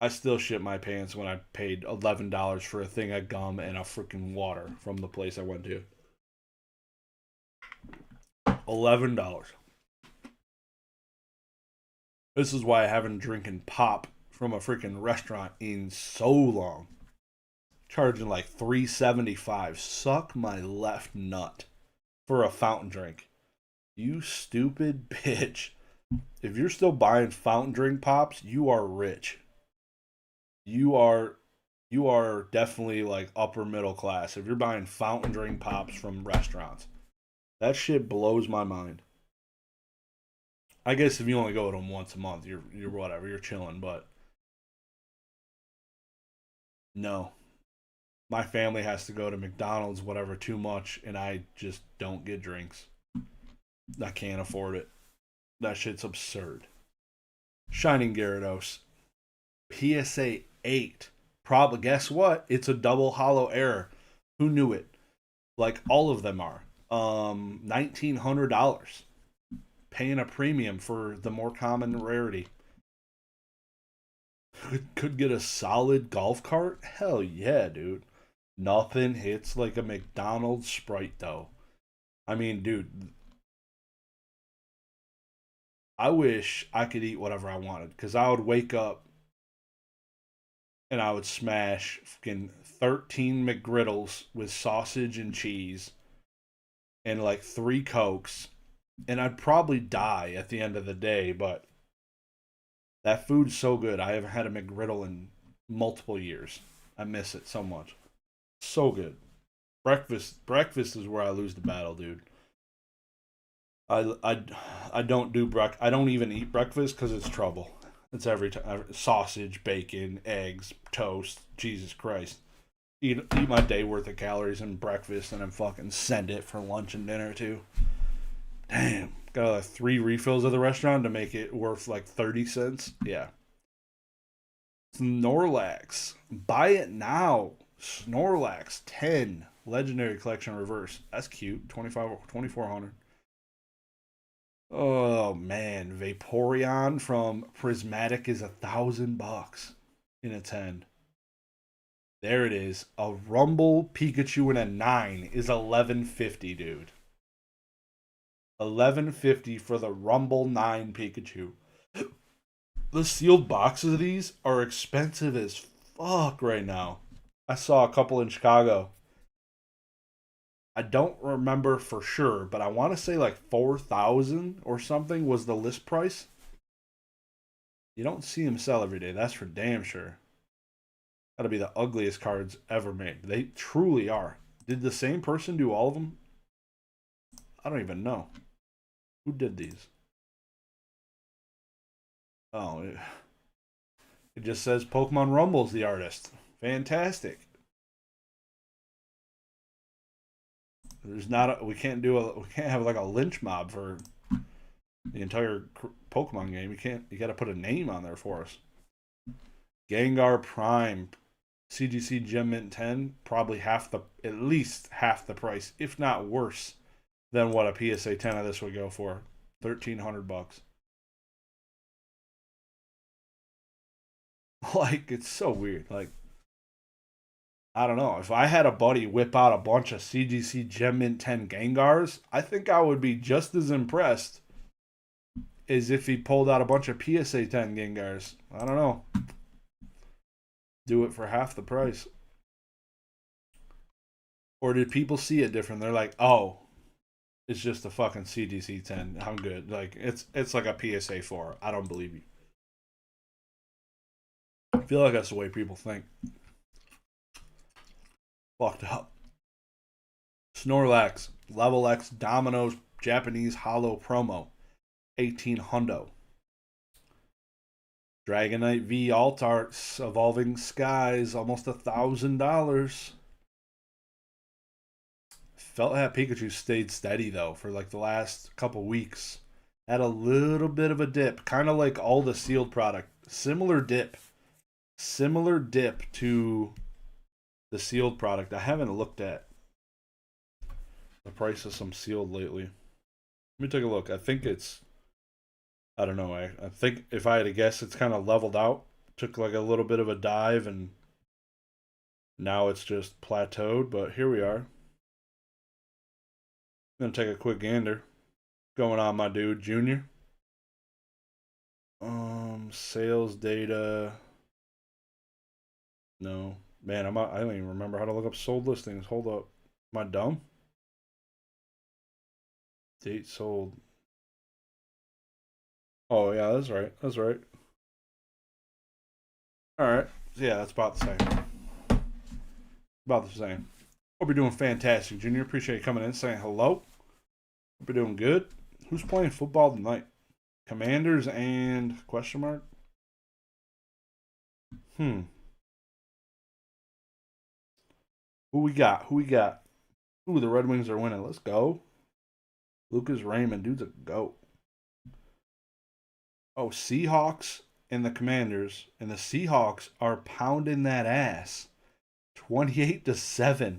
I still shit my pants when I paid $11 for a thing of gum and a freaking water from the place I went to. $11. This is why I haven't drinking pop from a freaking restaurant in so long. Charging like $3.75. Suck my left nut for a fountain drink. You stupid bitch. If you're still buying fountain drink pops, you are rich. You are definitely like upper middle class if you're buying fountain drink pops from restaurants. That shit blows my mind. I guess if you only go to them once a month, you're whatever, you're chilling, but no. My family has to go to McDonald's whatever too much and I just don't get drinks. I can't afford it. That shit's absurd. Shining Gyarados. PSA 8. Probably, guess what? It's a double hollow error. Who knew it? Like all of them are. $1,900. Paying a premium for the more common rarity. Could get a solid golf cart? Hell yeah, dude. Nothing hits like a McDonald's Sprite, though. I mean, dude, I wish I could eat whatever I wanted because I would wake up and I would smash fucking 13 McGriddles with sausage and cheese and like 3 Cokes, and I'd probably die at the end of the day, but that food's so good. I haven't had a McGriddle in multiple years. I miss it so much. So good. Breakfast is where I lose the battle, dude. I don't do I don't even eat breakfast because it's trouble. It's every time sausage, bacon, eggs, toast. Jesus Christ. Eat my day worth of calories in breakfast and then fucking send it for lunch and dinner too. Damn. Got like 3 refills of the restaurant to make it worth like 30 cents. Yeah. Snorlax. Buy it now. Snorlax 10. Legendary Collection Reverse. That's cute. 2,400. Oh man, Vaporeon from Prismatic is $1,000 in a 10. There it is. A Rumble Pikachu in a 9 is $11.50, dude. $11.50 for the Rumble 9 Pikachu. The sealed boxes of these are expensive as fuck right now. I saw a couple in Chicago. I don't remember for sure, but I want to say like 4,000 or something was the list price. You don't see them sell every day. That's for damn sure. Gotta be the ugliest cards ever made. They truly are. Did the same person do all of them? I don't even know. Who did these? Oh, it just says Pokemon Rumble's the artist. Fantastic. There's not a, we can't have like a lynch mob for the entire Pokemon game. You got to put a name on there for us. Gengar Prime, CGC Gem Mint 10, probably at least half the price, if not worse, than what a PSA 10 of this would go for. $1,300. Like, it's so weird. Like, I don't know. If I had a buddy whip out a bunch of CGC Gem Mint 10 Gengars, I think I would be just as impressed as if he pulled out a bunch of PSA 10 Gengars. I don't know. Do it for half the price. Or did people see it different? They're like, oh, it's just a fucking CGC 10. I'm good. Like, it's like a PSA 4. I don't believe you. I feel like that's the way people think. Fucked up. Snorlax, Level X, Domino's, Japanese Hollow Promo, 18 hundo. Dragonite V Alt Arts, Evolving Skies, almost $1,000. Felt that Pikachu stayed steady though for like the last couple weeks. Had a little bit of a dip, kind of like all the sealed product. Similar dip to the sealed product. I haven't looked at the price of some sealed lately. Let me take a look. I think I don't know. I think if I had to guess, it's kind of leveled out. Took like a little bit of a dive and now it's just plateaued, but here we are. Gonna take a quick gander. Going on, my dude, Junior. Sales data. No. Man, I don't even remember how to look up sold listings. Hold up. Am I dumb? Date sold. Oh, yeah, that's right. That's right. Alright. Yeah, that's about the same. About the same. Hope you're doing fantastic, Junior. Appreciate you coming in, saying hello. Hope you're doing good. Who's playing football tonight? Commanders and question mark? Who we got? Ooh, the Red Wings are winning. Let's go. Lucas Raymond, dude's a goat. Oh, Seahawks and the Commanders. And the Seahawks are pounding that ass. 28-7.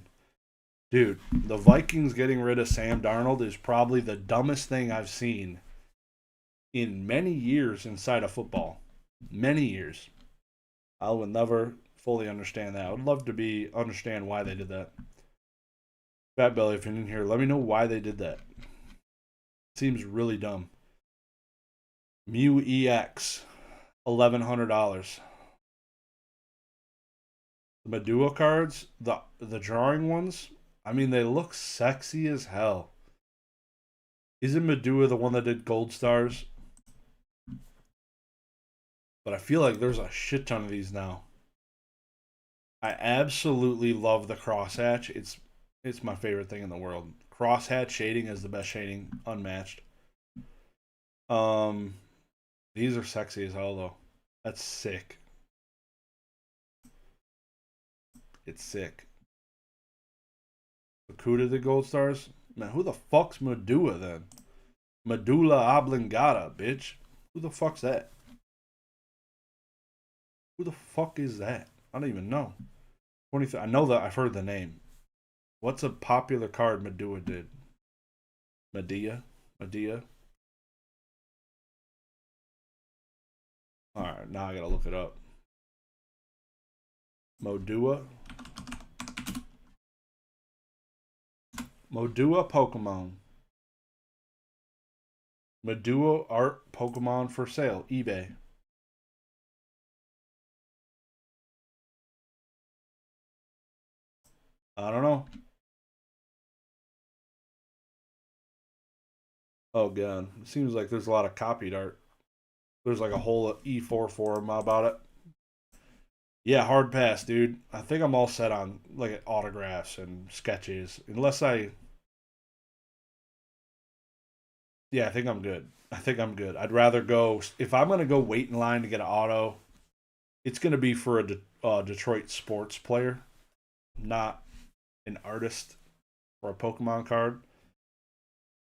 Dude, the Vikings getting rid of Sam Darnold is probably the dumbest thing I've seen in many years inside of football. Many years. I will never fully understand that. I would love to understand why they did that. Fat Belly, if you're in here, let me know why they did that. Seems really dumb. Mew EX, $1,100. The Medua cards, the drawing ones, I mean, they look sexy as hell. Isn't Medua the one that did Gold Stars? But I feel like there's a shit ton of these now. I absolutely love the crosshatch. It's my favorite thing in the world. Crosshatch shading is the best shading, unmatched. These are sexy as hell though. That's sick. It's sick. Bakuda the Gold Stars? Man, who the fuck's Medua then? Medulla oblongata, bitch. Who the fuck's that? Who the fuck is that? I don't even know. I know that I've heard the name. What's a popular card Medua did? Medea? Alright, now I gotta look it up. Modua Pokemon. Medua art Pokemon for sale. eBay. I don't know. Oh god, it seems like there's a lot of copied art. There's like a whole E4 forum about it. Yeah, hard pass, dude. I think I'm all set on like autographs and sketches. Unless I, yeah, I think I'm good. I think I'm good. I'd rather go if I'm gonna go wait in line to get an auto. It's gonna be for a Detroit sports player, not an artist or a Pokemon card.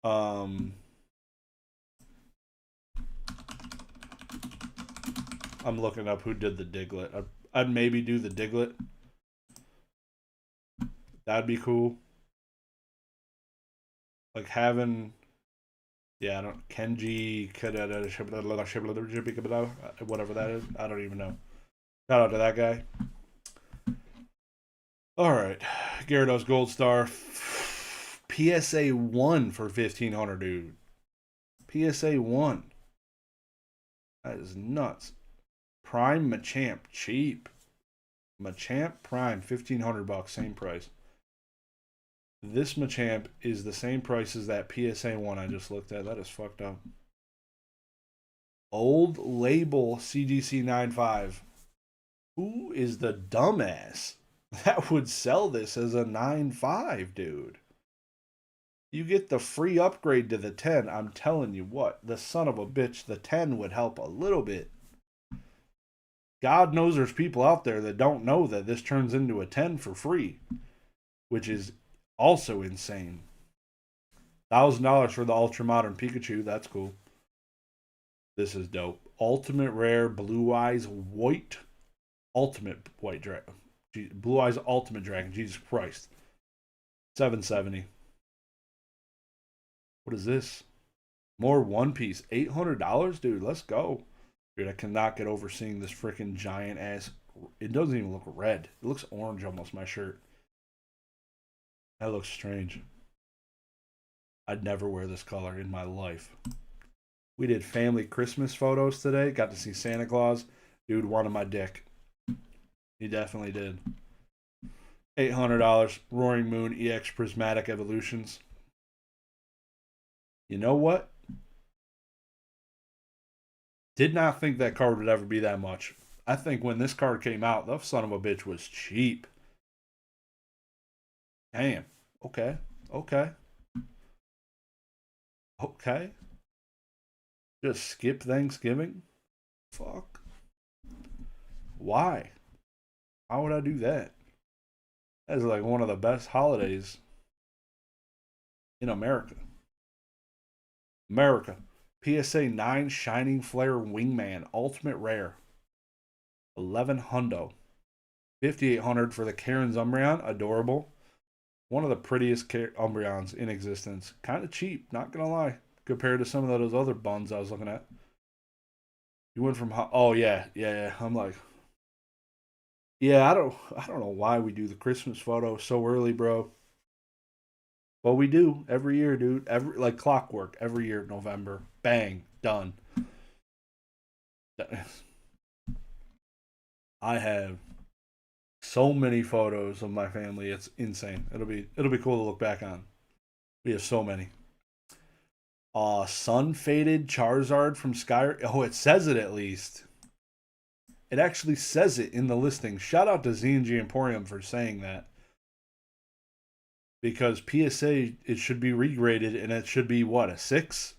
Um, I'm looking up who did the Diglett. I'd maybe do the Diglett. That'd be cool. Like having, yeah, I don't Kenji, whatever that is. I don't even know. Shout out to that guy. All right, Gyarados Gold Star, PSA 1 for 1,500, dude. PSA 1. That is nuts. Prime Machamp, cheap. Machamp Prime, 1,500 bucks, same price. This Machamp is the same price as that PSA 1 I just looked at. That is fucked up. Old label CGC 95. Who is the dumbass that would sell this as a 9.5, dude? You get the free upgrade to the 10. I'm telling you what, the son of a bitch, the 10 would help a little bit. God knows there's people out there that don't know that this turns into a 10 for free, which is also insane. $1,000 for the ultra modern Pikachu. That's cool. This is dope. Ultimate rare Blue Eyes White. Ultimate White Dragon. Blue Eyes Ultimate Dragon. Jesus Christ. 770. What is this? More One Piece. $800? Dude, let's go. Dude, I cannot get over seeing this freaking giant ass. It doesn't even look red. It looks orange almost, my shirt. That looks strange. I'd never wear this color in my life. We did family Christmas photos today. Got to see Santa Claus. Dude wanted my dick. He definitely did. $800. Roaring Moon EX Prismatic Evolutions. You know what? Did not think that card would ever be that much. I think when this card came out, the son of a bitch was cheap. Damn. Okay. Okay. Okay. Just skip Thanksgiving? Fuck. Why? How would I do that? That is like one of the best holidays in America. America. PSA 9 Shining Flare Wingman Ultimate Rare. 11 hundo. 5,800 for the Karen's Umbreon. Adorable. One of the prettiest Umbreons in existence. Kind of cheap, not gonna lie, compared to some of those other buns I was looking at. You went from oh yeah. I'm like, yeah, I don't know why we do the Christmas photo so early, bro. But we do every year, dude. Every like clockwork. Every year, November, bang, done. I have so many photos of my family. It's insane. It'll be cool to look back on. We have so many. Sun Faded Charizard from Sky. Oh, it says it at least. It actually says it in the listing. Shout out to Z&G Emporium for saying that. Because PSA, it should be regraded and it should be what, a 6?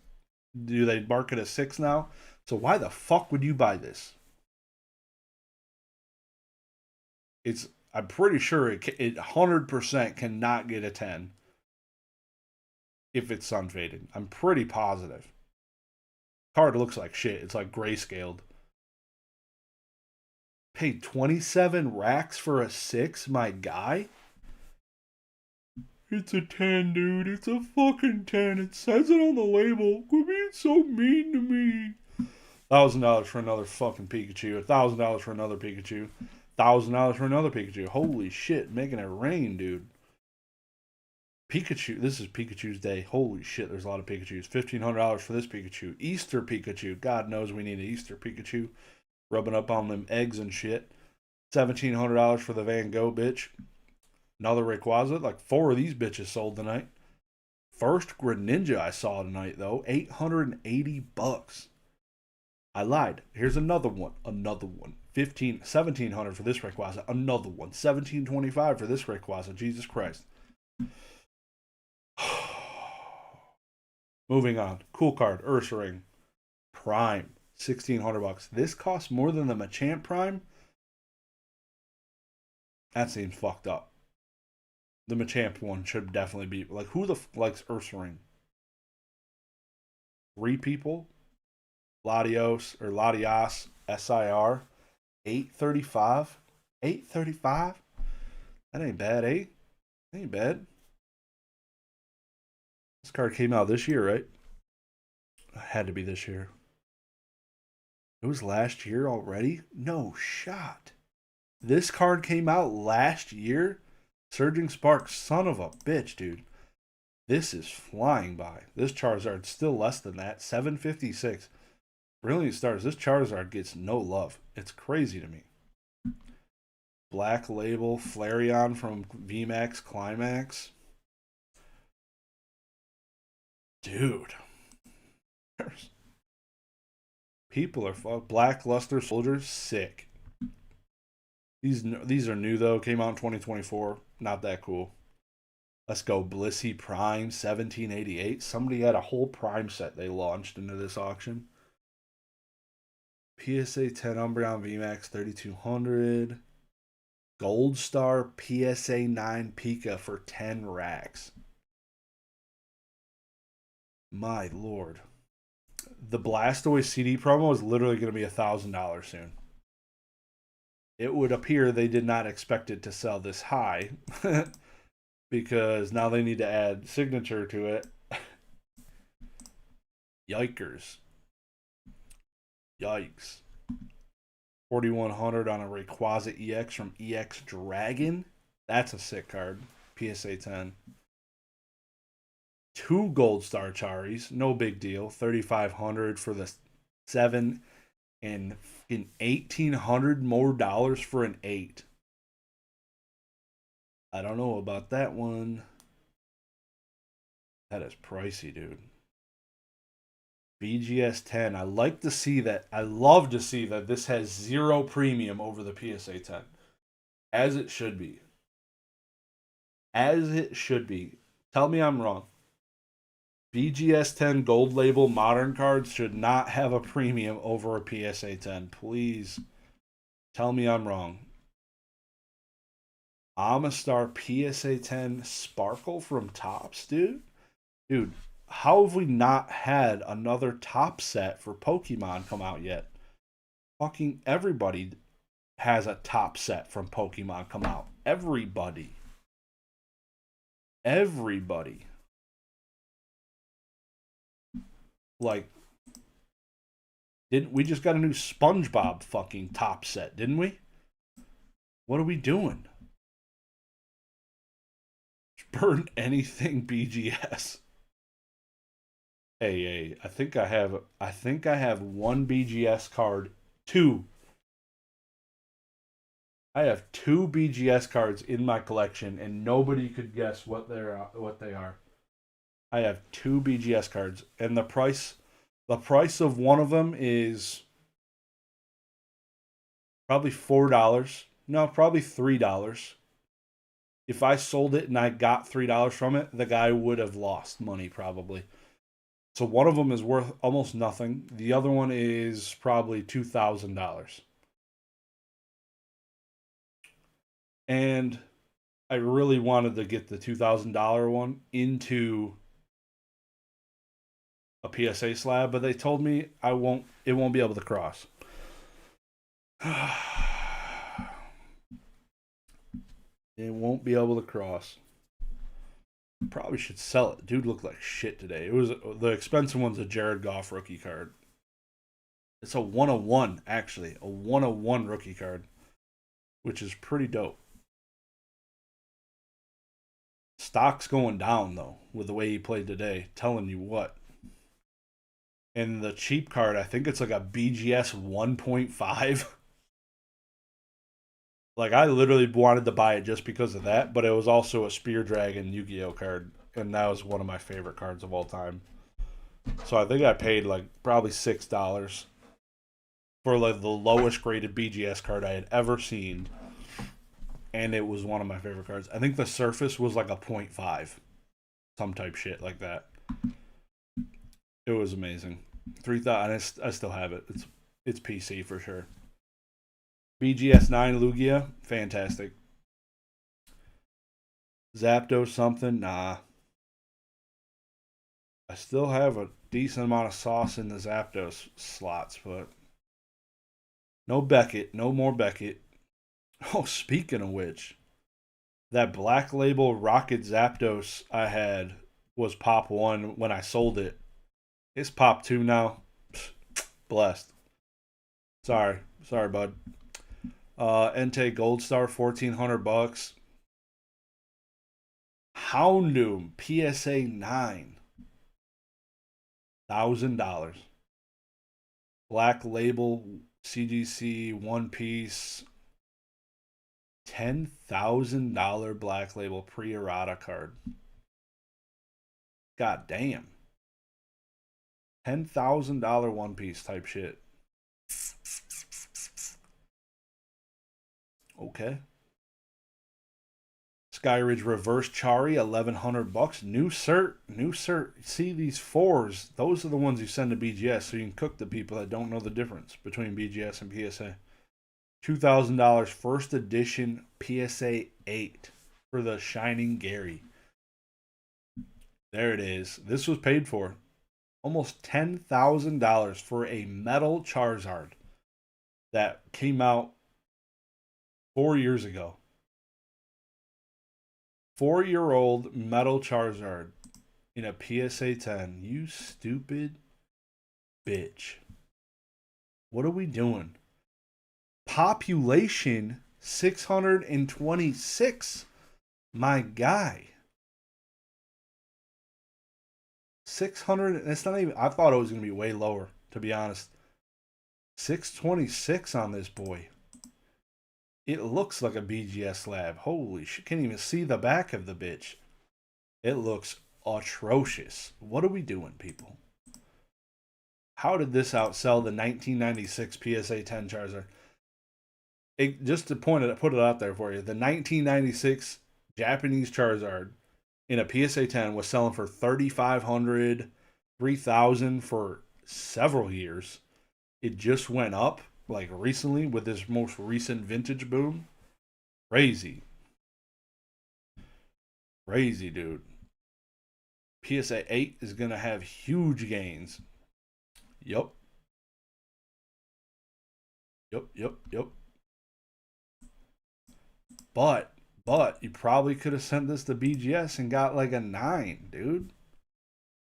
Do they mark it a 6 now? So why the fuck would you buy this? I'm pretty sure it 100% cannot get a 10 if it's sun faded. I'm pretty positive. Card looks like shit. It's like grayscaled. Paid 27 racks for a 6, my guy? It's a 10, dude. It's a fucking 10. It says it on the label. Quit being so mean to me. $1,000 for another fucking Pikachu. $1,000 for another Pikachu. $1,000 for another Pikachu. Holy shit, making it rain, dude. Pikachu. This is Pikachu's day. Holy shit, there's a lot of Pikachus. $1,500 for this Pikachu. Easter Pikachu. God knows we need an Easter Pikachu. Rubbing up on them eggs and shit. $1,700 for the Van Gogh bitch. Another Rayquaza. Like 4 of these bitches sold tonight. First Greninja I saw tonight though, $880. I lied. Here's another one. Another one. 1700 for this Rayquaza. Another one. 1725 for this Rayquaza. Jesus Christ. Moving on. Cool card. Ursaring. Prime. $1,600. This costs more than the Machamp Prime. That seems fucked up. The Machamp one should definitely be like, who the likes Ursaring? 3 people. Latios or Latias SIR. 835. 835. That ain't bad, eh? That ain't bad. This card came out this year, right? It had to be this year. It was last year already? No shot. This card came out last year? Surging Spark, son of a bitch, dude. This is flying by. This Charizard's still less than that. 756. Brilliant Stars. This Charizard gets no love. It's crazy to me. Black Label, Flareon from VMAX Climax. Dude. People are fucked. Black Luster Soldiers, sick. These are new though. Came out in 2024. Not that cool. Let's go. Blissey Prime 1788. Somebody had a whole Prime set they launched into this auction. PSA 10 Umbreon VMAX 3200. Gold Star PSA 9 Pika for 10 racks. My lord. The Blastoise CD promo is literally going to be $1,000 soon. It would appear they did not expect it to sell this high because now they need to add signature to it. Yikers. Yikes. 4,100 on a Rayquaza EX from EX Dragon. That's a sick card. PSA 10. 2 Gold Star Charis. No big deal. 3,500 for the 7 and $1,800 more dollars for an 8. I don't know about that one. That is pricey, dude. BGS 10. I like to see that. I love to see that this has 0 premium over the PSA 10. As it should be. As it should be. Tell me I'm wrong. BGS 10 gold label modern cards should not have a premium over a PSA 10. Please tell me I'm wrong. Amistar PSA 10 Sparkle from Topps, dude. Dude, how have we not had another top set for Pokemon come out yet? Fucking everybody has a top set from Pokemon come out. Everybody. Everybody. Like, didn't we just got a new SpongeBob fucking top set, didn't we? What are we doing? Burn anything BGS. Hey, I think I have 1 BGS card. 2. I have 2 BGS cards in my collection and nobody could guess what they are. I have 2 BGS cards, and the price of one of them is probably $4. No, probably $3. If I sold it and I got $3 from it, the guy would have lost money probably. So one of them is worth almost nothing. The other one is probably $2,000. And I really wanted to get the $2,000 one into a PSA slab, but they told me it won't be able to cross. It won't be able to cross. Probably should sell it. Dude looked like shit today. It was the expensive one's a Jared Goff rookie card. It's a 101 actually, a 101 rookie card, which is pretty dope. Stock's going down though with the way he played today. Telling you what. And the cheap card, I think it's like a BGS 1.5. Like I literally wanted to buy it just because of that, but it was also a Spear Dragon Yu-Gi-Oh card, and that was one of my favorite cards of all time. So I think I paid like probably $6 for like the lowest graded BGS card I had ever seen, and it was one of my favorite cards. I think the surface was like a .5, some type shit like that. It was amazing. 3,000. I still have it. It's PC for sure. BGS 9 Lugia, fantastic. Zapdos something, nah. I still have a decent amount of sauce in the Zapdos slots, but no Beckett, no more Beckett. Oh, speaking of which, that Black Label Rocket Zapdos I had was Pop 1 when I sold it. It's Pop 2 now. Blessed. Sorry. Sorry, bud. Entei Gold Star, $1,400. Houndoom PSA 9, $1,000. Black Label CGC One Piece, $10,000 Black Label pre-errata card. God damn. $10,000 One Piece type shit. Okay. Skyridge Reverse Chari, $1,100. New cert, new cert. See these fours? Those are the ones you send to BGS, so you can cook the people that don't know the difference between BGS and PSA. $2,000 first edition PSA 8 for the Shining Gary. There it is. This was paid for. Almost $10,000 for a metal Charizard that came out 4 years ago. 4-year-old metal Charizard in a PSA 10. You stupid bitch. What are we doing? Population 626. My guy. 600. It's not even. I thought it was going to be way lower, to be honest. 626 on this boy. It looks like a BGS lab. Holy shit. Can't even see the back of the bitch. It looks atrocious. What are we doing, people? How did this outsell the 1996 PSA 10 Charizard? Just to put it out there for you, the 1996 Japanese Charizard in a PSA 10 was selling for 3,500, 3,000 for several years. It just went up like recently with this most recent vintage boom. Crazy. Crazy, dude. PSA 8 is going to have huge gains. Yup. Yup. But you probably could have sent this to BGS and got like a 9, dude.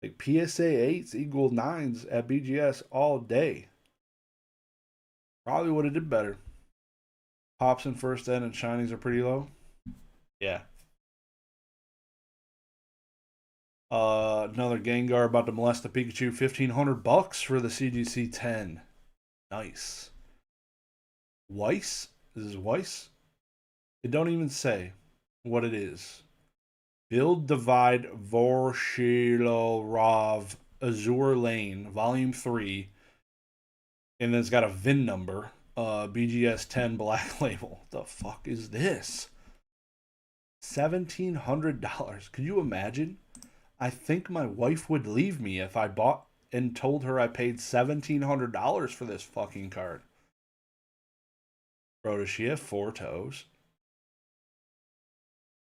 Like PSA 8s equal 9s at BGS all day. Probably would have did better. Pops in first ed and shinies are pretty low. Yeah. Another Gengar about to molest the Pikachu. $1,500 for the CGC 10. Nice. Weiss? This is Weiss? It don't even say what it is. Build Divide Vorshilorov Azure Lane, Volume 3. And then it's got a VIN number. BGS 10 Black Label. The fuck is this? $1,700. Could you imagine? I think my wife would leave me if I bought and told her I paid $1,700 for this fucking card. Bro, does she have 4 toes?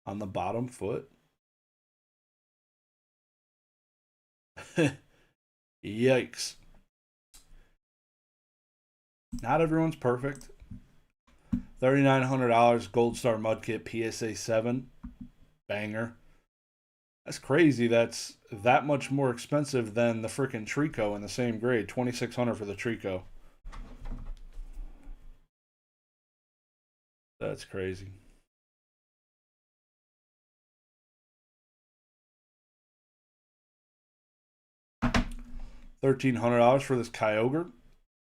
On the bottom foot? Yikes. Not everyone's perfect. $3,900 Gold Star Mudkit PSA 7. Banger. That's crazy. That's that much more expensive than the freaking Trico in the same grade. $2,600 for the Trico. That's crazy. $1,300 for this Kyogre.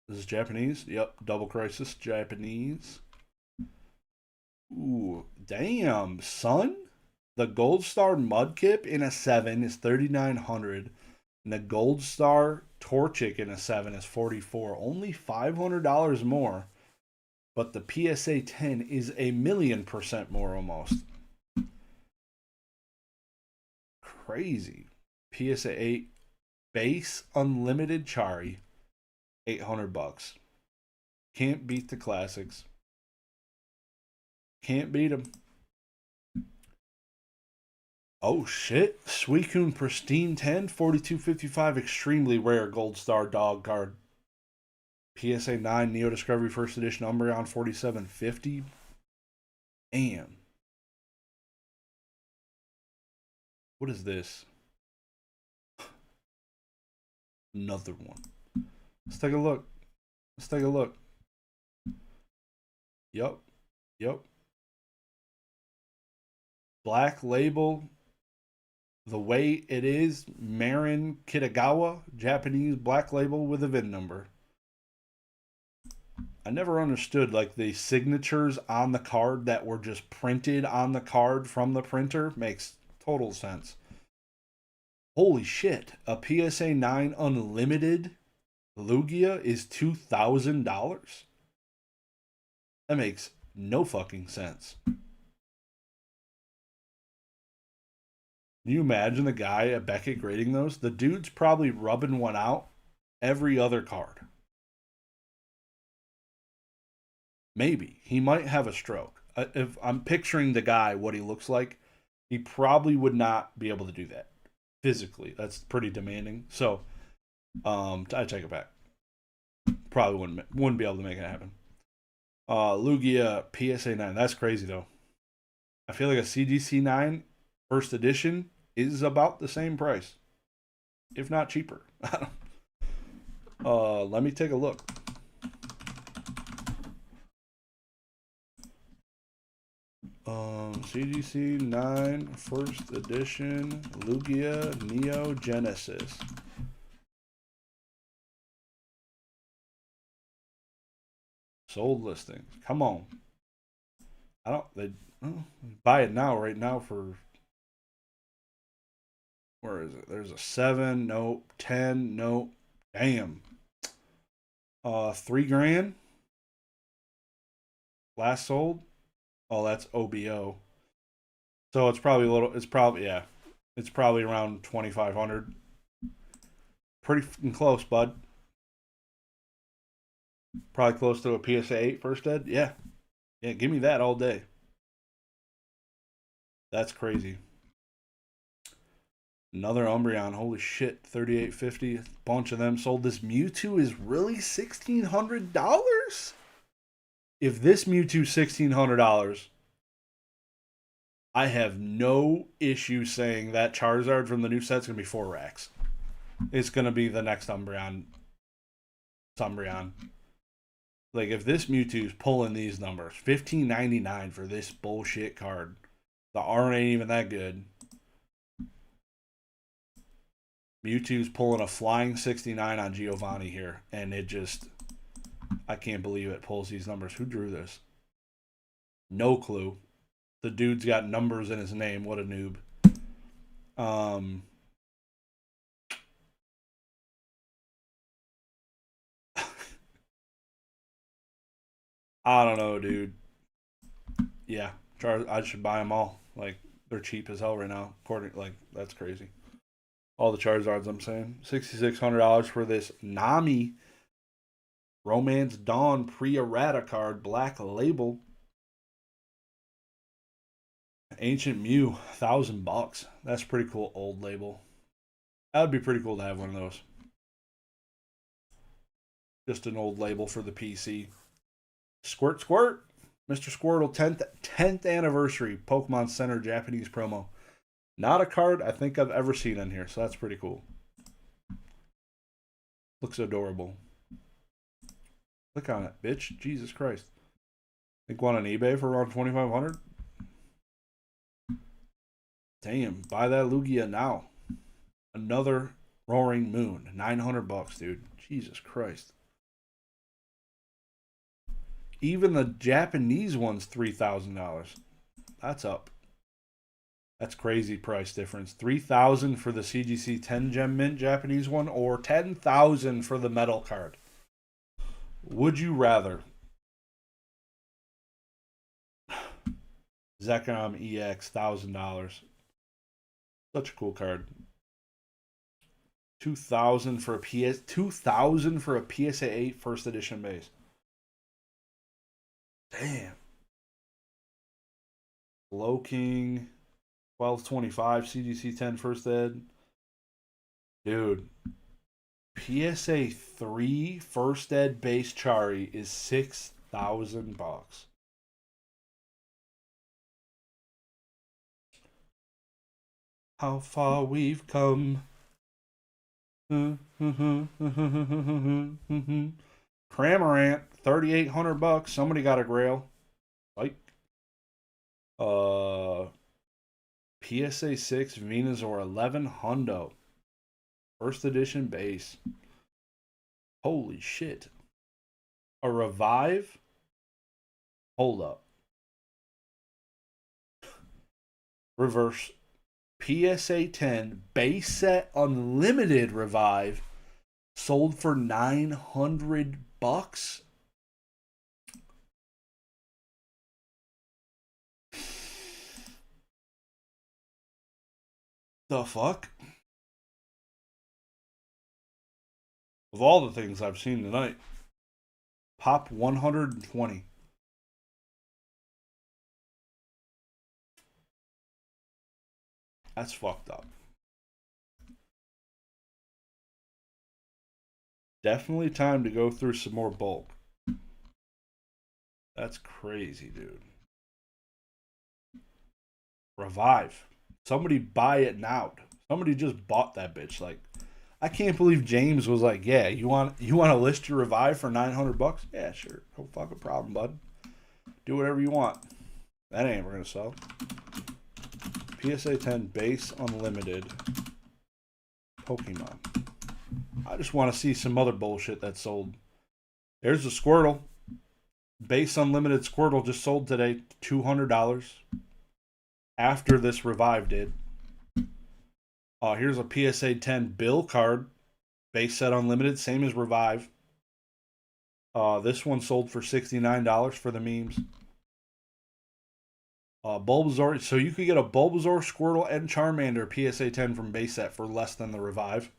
This is Japanese. Yep, Double Crisis, Japanese. Ooh, damn, son. The Gold Star Mudkip in a 7 is 3,900. And the Gold Star Torchic in a 7 is 44. Only $500 more. But the PSA 10 is 1,000,000% more almost. Crazy. PSA 8 base unlimited Chari, $800. Can't beat the classics. Can't beat them. Oh shit. Suicune Pristine 10, 4255, extremely rare Gold Star dog card. PSA 9 Neo Discovery First Edition Umbreon 4750. Damn. What is this? Another one. Let's take a look. Let's take a look. Yup. Yup. Black label. The way it is, Marin Kitagawa, Japanese black label with a VIN number. I never understood like the signatures on the card that were just printed on the card from the printer. Makes total sense. Holy shit. A PSA 9 Unlimited Lugia is $2,000? That makes no fucking sense. Can you imagine the guy at Beckett grading those? The dude's probably rubbing one out every other card. Maybe. He might have a stroke. If I'm picturing the guy, what he looks like, he probably would not be able to do that physically. That's pretty demanding. So, I take it back. Probably wouldn't be able to make it happen. Lugia PSA 9. That's crazy though. I feel like a CGC 9 first edition is about the same price, if not cheaper. Let me take a look. CGC 9 first edition Lugia Neo Genesis. Sold listings. Come on. They buy it now, right now for, where is it? There's a 7, nope. 10, nope. Damn. $3,000. Last sold. Oh, that's OBO. So it's probably yeah. It's probably around 2,500. Pretty close, bud. Probably close to a PSA 8 first ed. Yeah. Yeah, give me that all day. That's crazy. Another Umbreon. Holy shit. 3,850. Bunch of them sold. This Mewtwo is really $1,600? If this Mewtwo $1,600, I have no issue saying that Charizard from the new set's going to be 4 racks. It's going to be the next Umbreon. Like, if this Mewtwo's pulling these numbers, $15.99 for this bullshit card. The art ain't even that good. Mewtwo's pulling a flying 69 on Giovanni here, and it just, I can't believe it pulls these numbers. Who drew this? No clue. The dude's got numbers in his name. What a noob. I don't know, dude. Yeah, I should buy them all. Like, they're cheap as hell right now. That's crazy. All the Charizards, I'm saying. $6,600 for this Nami Romance Dawn pre-errata card, black label. Ancient Mew, $1,000. That's pretty cool. Old label. That would be pretty cool to have one of those. Just an old label for the PC. Squirt. Mr. Squirtle 10th anniversary Pokemon Center Japanese promo. Not a card I think I've ever seen in here, so that's pretty cool. Looks adorable. Click on it, bitch. Jesus Christ. Think one on eBay for around 2,500? Damn, buy that Lugia now. Another Roaring Moon. $900, dude. Jesus Christ. Even the Japanese one's $3,000. That's up. That's crazy price difference. 3,000 for the CGC 10 gem mint Japanese one, or 10,000 for the metal card. Would you rather? Zekrom EX, $1,000. Such a cool card. 2,000 for a PSA 8 first edition base. Damn. Low King, 1225 CGC 10 first ed. Dude, PSA 3 first ed base Chari is $6,000. How far we've come. Cramorant, $3,800. Somebody got a grail. Like, PSA 6 Venusaur, 11 hundo. First edition base. Holy shit. A revive? Hold up. Reverse. PSA 10 base set unlimited revive sold for $900. The fuck? Of all the things I've seen tonight, pop 120. That's fucked up. Definitely time to go through some more bulk. That's crazy, dude. Revive. Somebody buy it now. Somebody just bought that bitch. Like, I can't believe James was like, "Yeah, you want to list your revive for $900? Yeah, sure. No fucking problem, bud. Do whatever you want." That ain't ever gonna sell. PSA 10 base unlimited Pokemon. I just want to see some other bullshit that's sold. There's a Squirtle. Base unlimited Squirtle just sold today, $200. After this revive did. Here's a PSA 10 Bill card. Base set unlimited, same as revive. This one sold for $69 for the memes. Bulbasaur. So you could get a Bulbasaur, Squirtle, and Charmander PSA 10 from base set for less than the revive.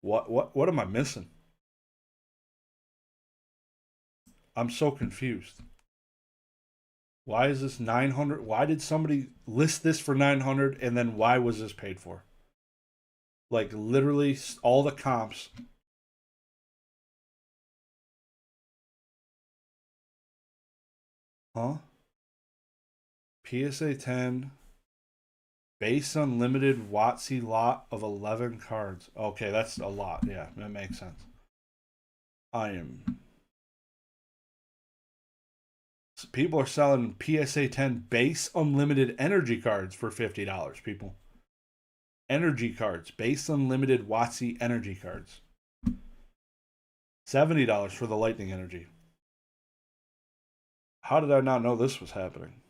What am I missing? I'm so confused. Why is this 900? Why did somebody list this for 900 and then why was this paid for? Like literally all the comps. Huh? PSA 10 base unlimited WotC lot of 11 cards. Okay, that's a lot. Yeah, that makes sense. People are selling PSA 10 base unlimited energy cards for $50, people. Energy cards, base unlimited WotC energy cards. $70 for the lightning energy. How did I not know this was happening?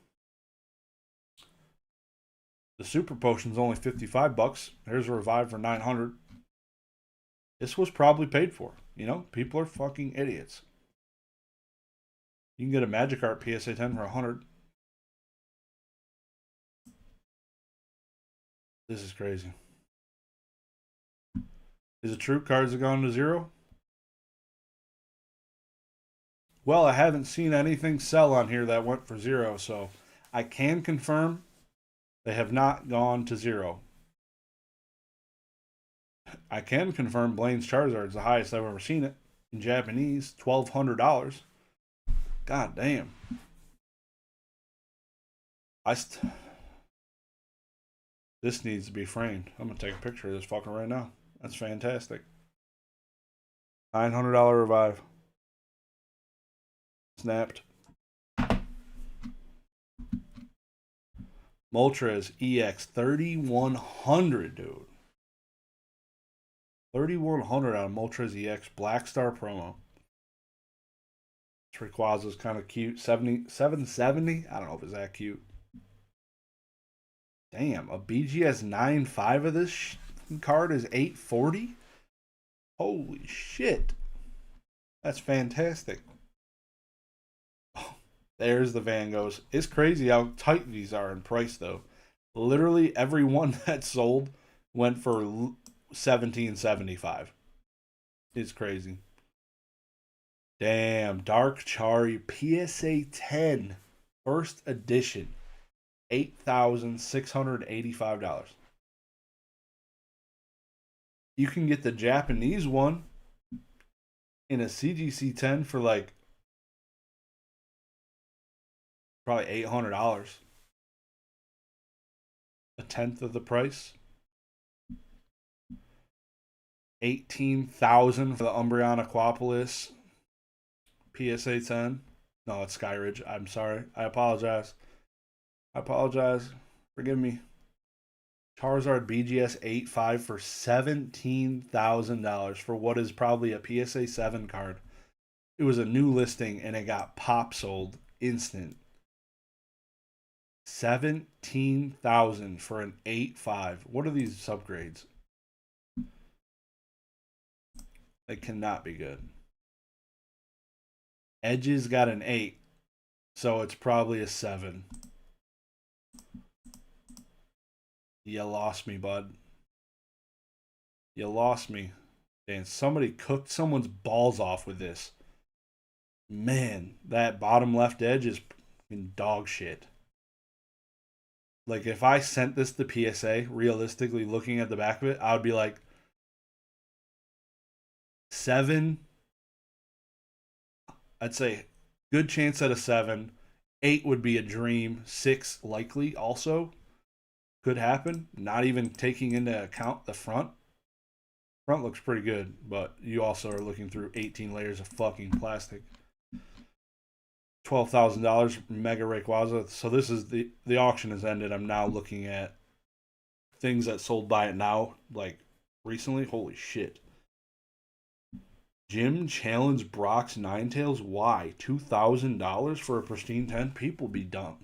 The super potion's only $55. There's a revive for $900. This was probably paid for. You know, people are fucking idiots. You can get a Magikarp PSA 10 for $100. This is crazy. Is it true cards have gone to zero? Well, I haven't seen anything sell on here that went for zero, so I can confirm they have not gone to zero. I can confirm Blaine's Charizard is the highest I've ever seen it in Japanese, $1,200. God damn. This needs to be framed. I'm gonna take a picture of this fucker right now. That's fantastic. $900 revive. Snapped. Moltres EX 3,100, dude. 3,100 on Moltres EX Black Star promo. Rayquaza's kind of cute. 770. I don't know if it's that cute. Damn, a BGS 9.5 of this card is 840. Holy shit. That's fantastic. Oh, there's the Van Goghs. It's crazy how tight these are in price, though. Literally every one that sold went for 1775. It's crazy. Damn, Dark Chari PSA 10 first edition, $8,685. You can get the Japanese one in a CGC 10 for like probably $800, a tenth of the price. 18,000 for the Umbreon Aquapolis PSA 10. No, it's Skyridge. I'm sorry. I apologize. Forgive me. Charizard BGS 8.5 for $17,000 for what is probably a PSA 7 card. It was a new listing and it got pop sold instant. 17,000 for an 8.5. What are these subgrades? They cannot be good. Edge's got an 8, so it's probably a 7. You lost me, bud. You lost me. And somebody cooked someone's balls off with this. Man, that bottom left edge is dog shit. Like, if I sent this to PSA, realistically looking at the back of it, I would be like, 7. I'd say good chance at a 7. 8 would be a dream. 6 likely also. Could happen. Not even taking into account the front. Front looks pretty good, but you also are looking through 18 layers of fucking plastic. $12,000 Mega Rayquaza. So this is the auction has ended. I'm now looking at things that sold by it now, like recently. Holy shit. Gym Challenge Brock's Ninetales. Why? $2,000 for a pristine 10? People be dumb.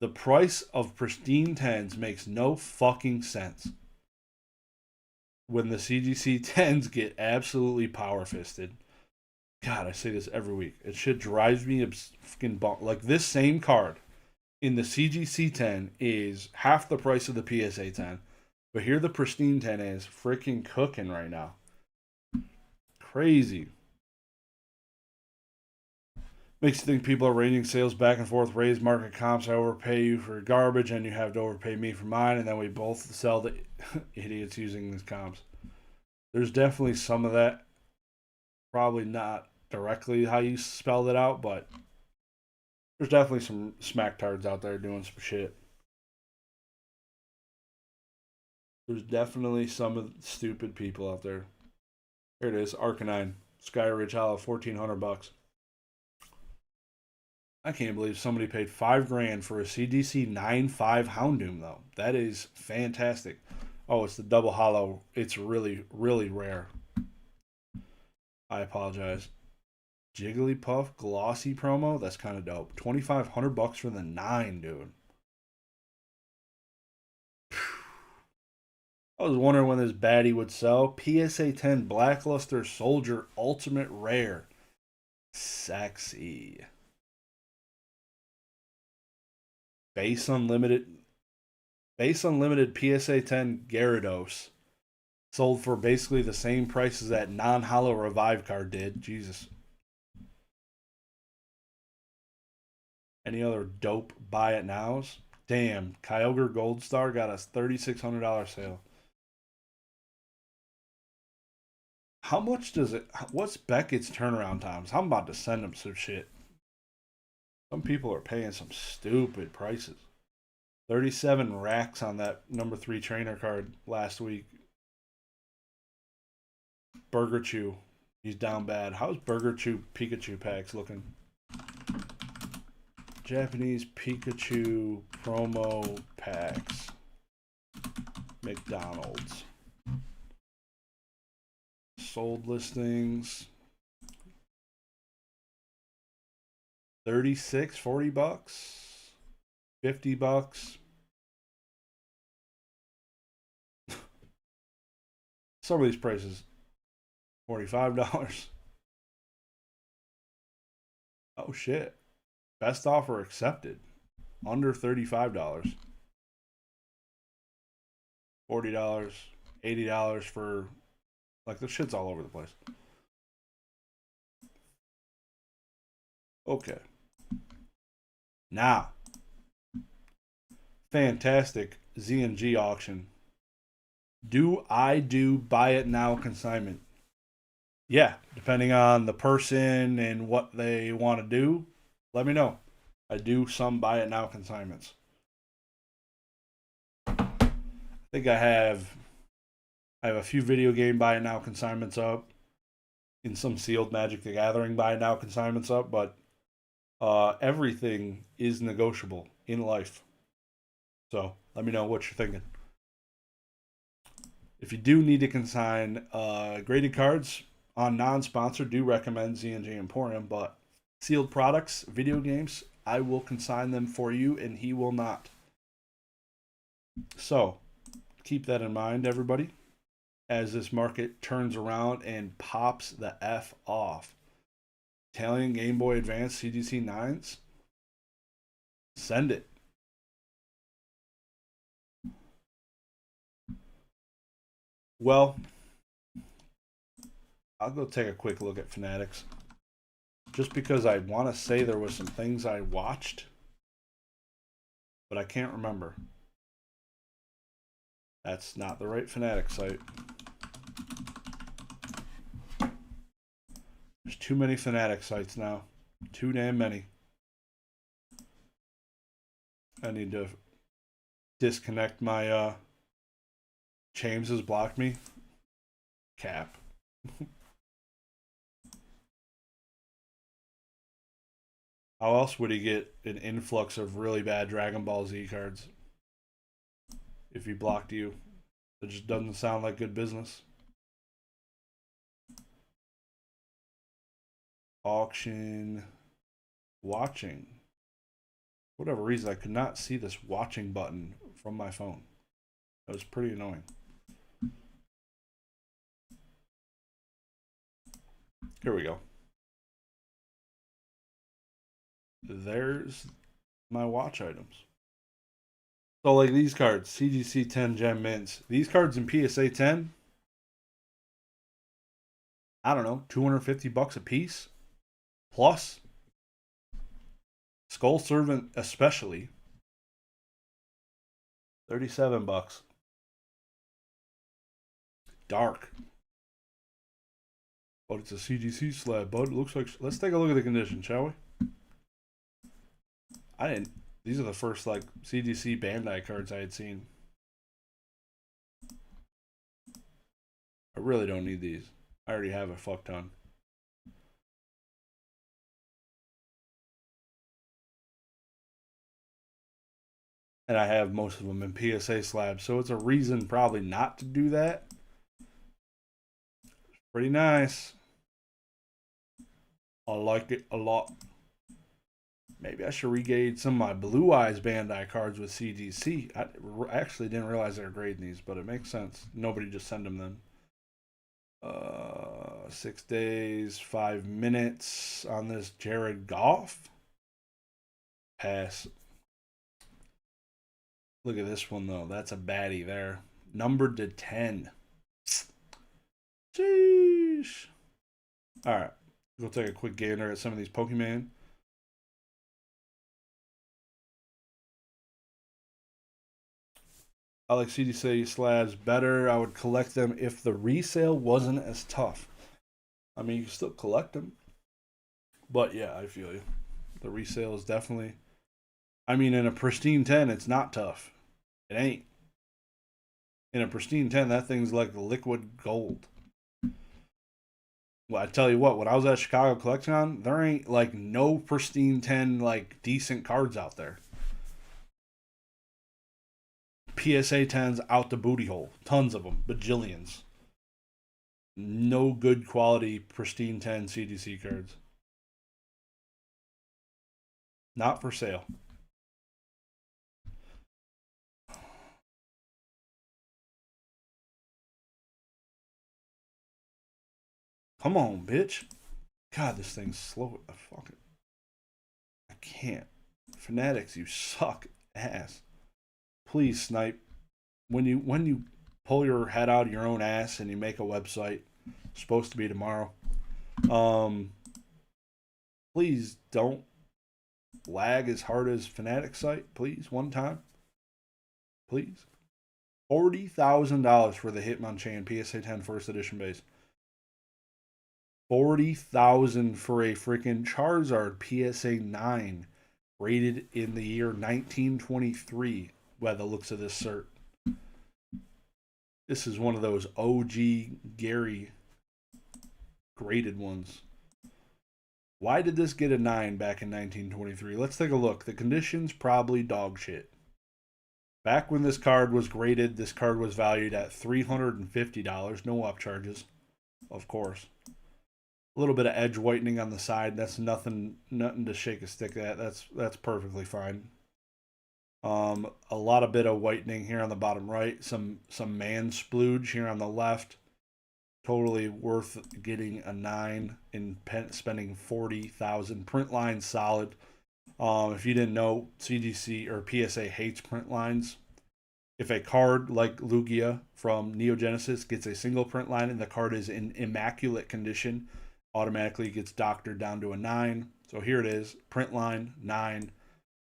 The price of pristine 10s makes no fucking sense when the CGC 10s get absolutely power fisted. God, I say this every week. It shit drives me fucking bonk. Like, this same card in the CGC 10 is half the price of the PSA 10. But here the pristine 10 is freaking cooking right now. Crazy. Makes you think people are ranging sales back and forth, raise market comps. I overpay you for garbage and you have to overpay me for mine, and then we both sell the idiots using these comps. There's definitely some of that. Probably not directly how you spelled it out, but there's definitely some smacktards out there doing some shit. There's definitely some of the stupid people out there. Here it is, Arcanine, Skyridge Hollow, $1,400. I can't believe somebody paid $5,000 for a CGC 9.5 Houndoom, though. That is fantastic. Oh, it's the double hollow. It's really, really rare. I apologize. Jigglypuff glossy promo. That's kind of dope. $2,500 for the 9, dude. I was wondering when this baddie would sell. PSA 10 Blackluster Soldier Ultimate Rare. Sexy. Base Unlimited PSA 10 Gyarados. Sold for basically the same price as that non-hollow revive card did. Jesus. Any other dope buy it nows? Damn, Kyogre Gold Star got a $3,600 sale. How much does it... What's Beckett's turnaround times? I'm about to send him some shit. Some people are paying some stupid prices. 37 racks on that number 3 trainer card last week. Burger Chew. He's down bad. How's Burger Chew Pikachu packs looking? Japanese Pikachu promo packs. McDonald's. Sold listings. 36, 40 bucks, 50 bucks. Some of these prices, $45. Oh shit. Best offer accepted. Under $35. $40, $80 for, like, the shit's all over the place. Okay. Now, fantastic Z&G auction. Do I do buy it now consignment? Yeah, depending on the person and what they want to do, let me know. I do some buy it now consignments. I think I have a few video game buy it now consignments up, in some sealed Magic the Gathering buy it now consignments up, but everything is negotiable in life. So let me know what you're thinking. If you do need to consign graded cards on non-sponsor, do recommend Z&J Emporium, but sealed products, video games, I will consign them for you and he will not. So keep that in mind, everybody, as this market turns around and pops the F off. Italian Game Boy Advance CGC 9s, send it. Well, I'll go take a quick look at Fanatics. Just because I want to say there was some things I watched, but I can't remember. That's not the right Fanatic site. There's too many Fanatic sites now. Too damn many. I need to disconnect my James has blocked me. Cap. How else would he get an influx of really bad Dragon Ball Z cards if he blocked you? It just doesn't sound like good business. Auction. Watching. For whatever reason, I could not see this watching button from my phone. That was pretty annoying. Here we go. There's my watch items. So, like these cards, CGC 10 Gem Mints. These cards in PSA 10, I don't know, 250 bucks a piece. Plus, Skull Servant especially, 37 bucks. Dark. But it's a CGC slab, bud. It looks like. Let's take a look at the condition, shall we? I didn't. These are the first like CGC Bandai cards I had seen. I really don't need these. I already have a fuck ton. And I have most of them in PSA slabs, so it's a reason probably not to do that. Pretty nice. I like it a lot. Maybe I should regauge some of my Blue Eyes Bandai cards with CGC. I actually didn't realize they were grading these, but it makes sense. Nobody just send them then. 6 days, 5 minutes on this Jared Goff. Pass. Look at this one, though. That's a baddie there. Numbered to 10. Sheesh. Alright. We'll take a quick gander at some of these Pokemon. I like CDC slabs better. I would collect them if the resale wasn't as tough. I mean, you can still collect them. But yeah, I feel you. The resale is definitely... I mean, in a pristine 10, it's not tough. It ain't. In a pristine 10, that thing's like liquid gold. Well, I tell you what, when I was at Chicago Collection On, there ain't like no pristine 10 like decent cards out there. PSA 10s out the booty hole. Tons of them. Bajillions. No good quality pristine 10 CDC cards. Not for sale. Come on, bitch. God, this thing's slow. Fucking, I can't. Fanatics, you suck ass. Please, Snipe. When you pull your head out of your own ass and you make a website, supposed to be tomorrow. Please don't lag as hard as Fanatic site, please, one time. Please. $40,000 for the Hitmonchan PSA 10 first edition base. 40,000 for a freaking Charizard PSA 9 rated in the year 1923 by the looks of this cert. This is one of those OG Gary graded ones. Why did this get a 9 back in 1923? Let's take a look. The conditions probably dog shit. Back when this card was graded, this card was valued at $350. No upcharges, of course. A little bit of edge whitening on the side. That's nothing to shake a stick at. That's perfectly fine. A lot of bit of whitening here on the bottom right. Some man splooge here on the left. Totally worth getting a 9 and spending $40,000. Print line solid. If you didn't know, CGC or PSA hates print lines. If a card like Lugia from Neogenesis gets a single print line and the card is in immaculate condition, automatically gets doctored down to a 9. So here it is, print line 9,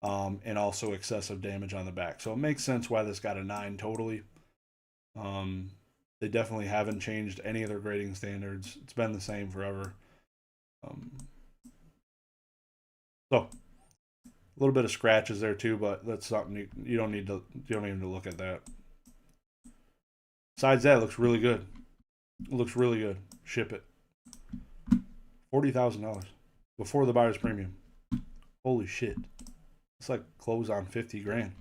and also excessive damage on the back. So it makes sense why this got a 9 totally. They definitely haven't changed any of their grading standards. It's been the same forever. So a little bit of scratches there too, but that's something you don't need to look at that. Besides that, it looks really good. It looks really good. Ship it. $40,000 before the buyer's premium. Holy shit! It's like close on 50 grand.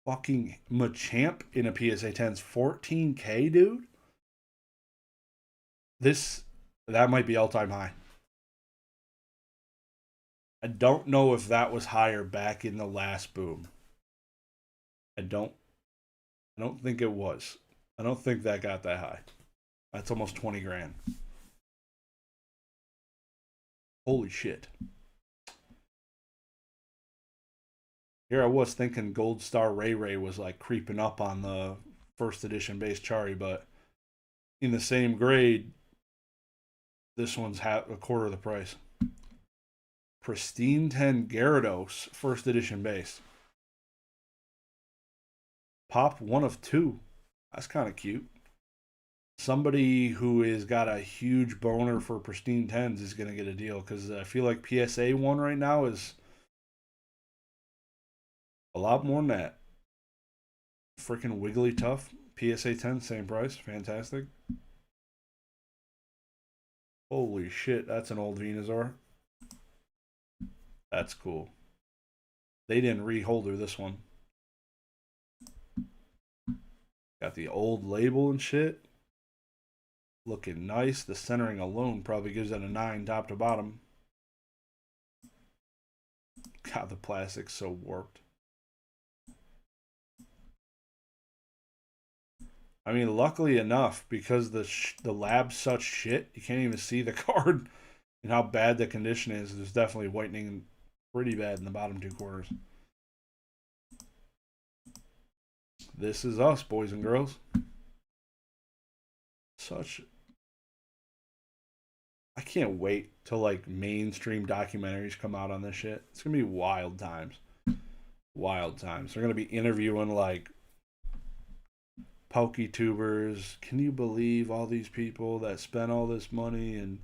Fucking Machamp in a PSA 10's 14K, dude. That might be all-time high. I don't know if that was higher back in the last boom. I don't think it was. I don't think that got that high. That's almost 20 grand. Holy shit. Here I was thinking Gold Star Ray was like creeping up on the first edition base Chari, but in the same grade, this one's a quarter of the price. Pristine 10 Gyarados, first edition base. Pop 1 of 2. That's kind of cute. Somebody who has got a huge boner for Pristine 10s is going to get a deal, because I feel like PSA 1 right now is a lot more than that. Freaking Wigglytuff, PSA 10, same price. Fantastic. Holy shit, that's an old Venusaur. That's cool. They didn't reholder this one. Got the old label and shit. Looking nice. The centering alone probably gives it a 9 top to bottom. God, the plastic's so warped. I mean, luckily enough, because the lab's such shit, you can't even see the card and how bad the condition is. There's definitely whitening pretty bad in the bottom 2 quarters. This is us, boys and girls. I can't wait till like mainstream documentaries come out on this shit. It's gonna be wild times. Wild times. They're gonna be interviewing like PokeTubers. Can you believe all these people that spent all this money and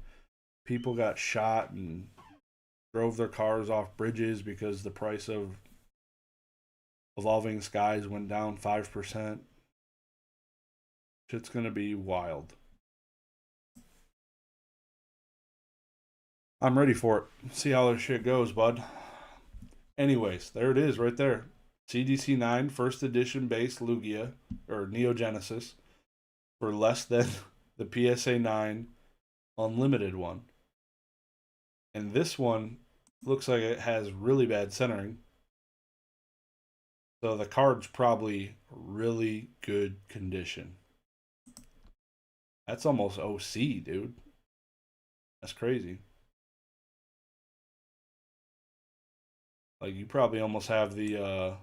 people got shot and drove their cars off bridges because the price of Evolving Skies went down 5%. Shit's gonna be wild. I'm ready for it. See how this shit goes, bud. Anyways, there it is right there. CDC 9 first edition base Lugia, or Neogenesis, for less than the PSA 9 unlimited one. And this one looks like it has really bad centering. So the card's probably really good condition. That's almost OC, dude. That's crazy. Like you probably almost have the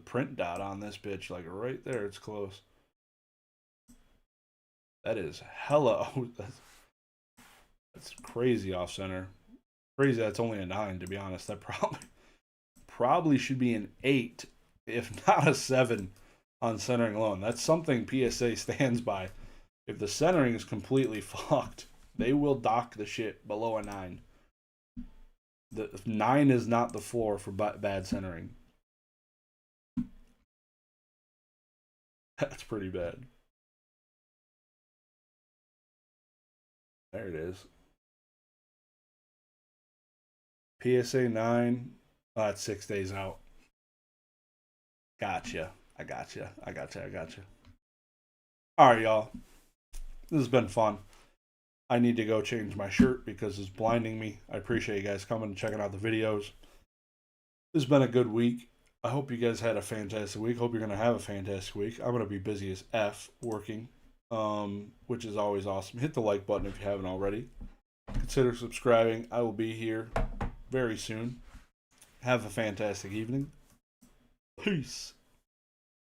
print dot on this bitch, like right there. It's close. That is hella. That's crazy off center. Crazy. That's only a 9, to be honest. That probably should be an 8, if not a 7, on centering alone. That's something PSA stands by. If the centering is completely fucked, they will dock the shit below a 9. The 9 is not the floor for bad centering. That's pretty bad. There it is. PSA 9. Oh, that's 6 days out. Gotcha. I gotcha. All right, y'all. This has been fun. I need to go change my shirt because it's blinding me. I appreciate you guys coming and checking out the videos. This has been a good week. I hope you guys had a fantastic week. Hope you're going to have a fantastic week. I'm going to be busy as F working, which is always awesome. Hit the like button if you haven't already. Consider subscribing. I will be here very soon. Have a fantastic evening. Peace.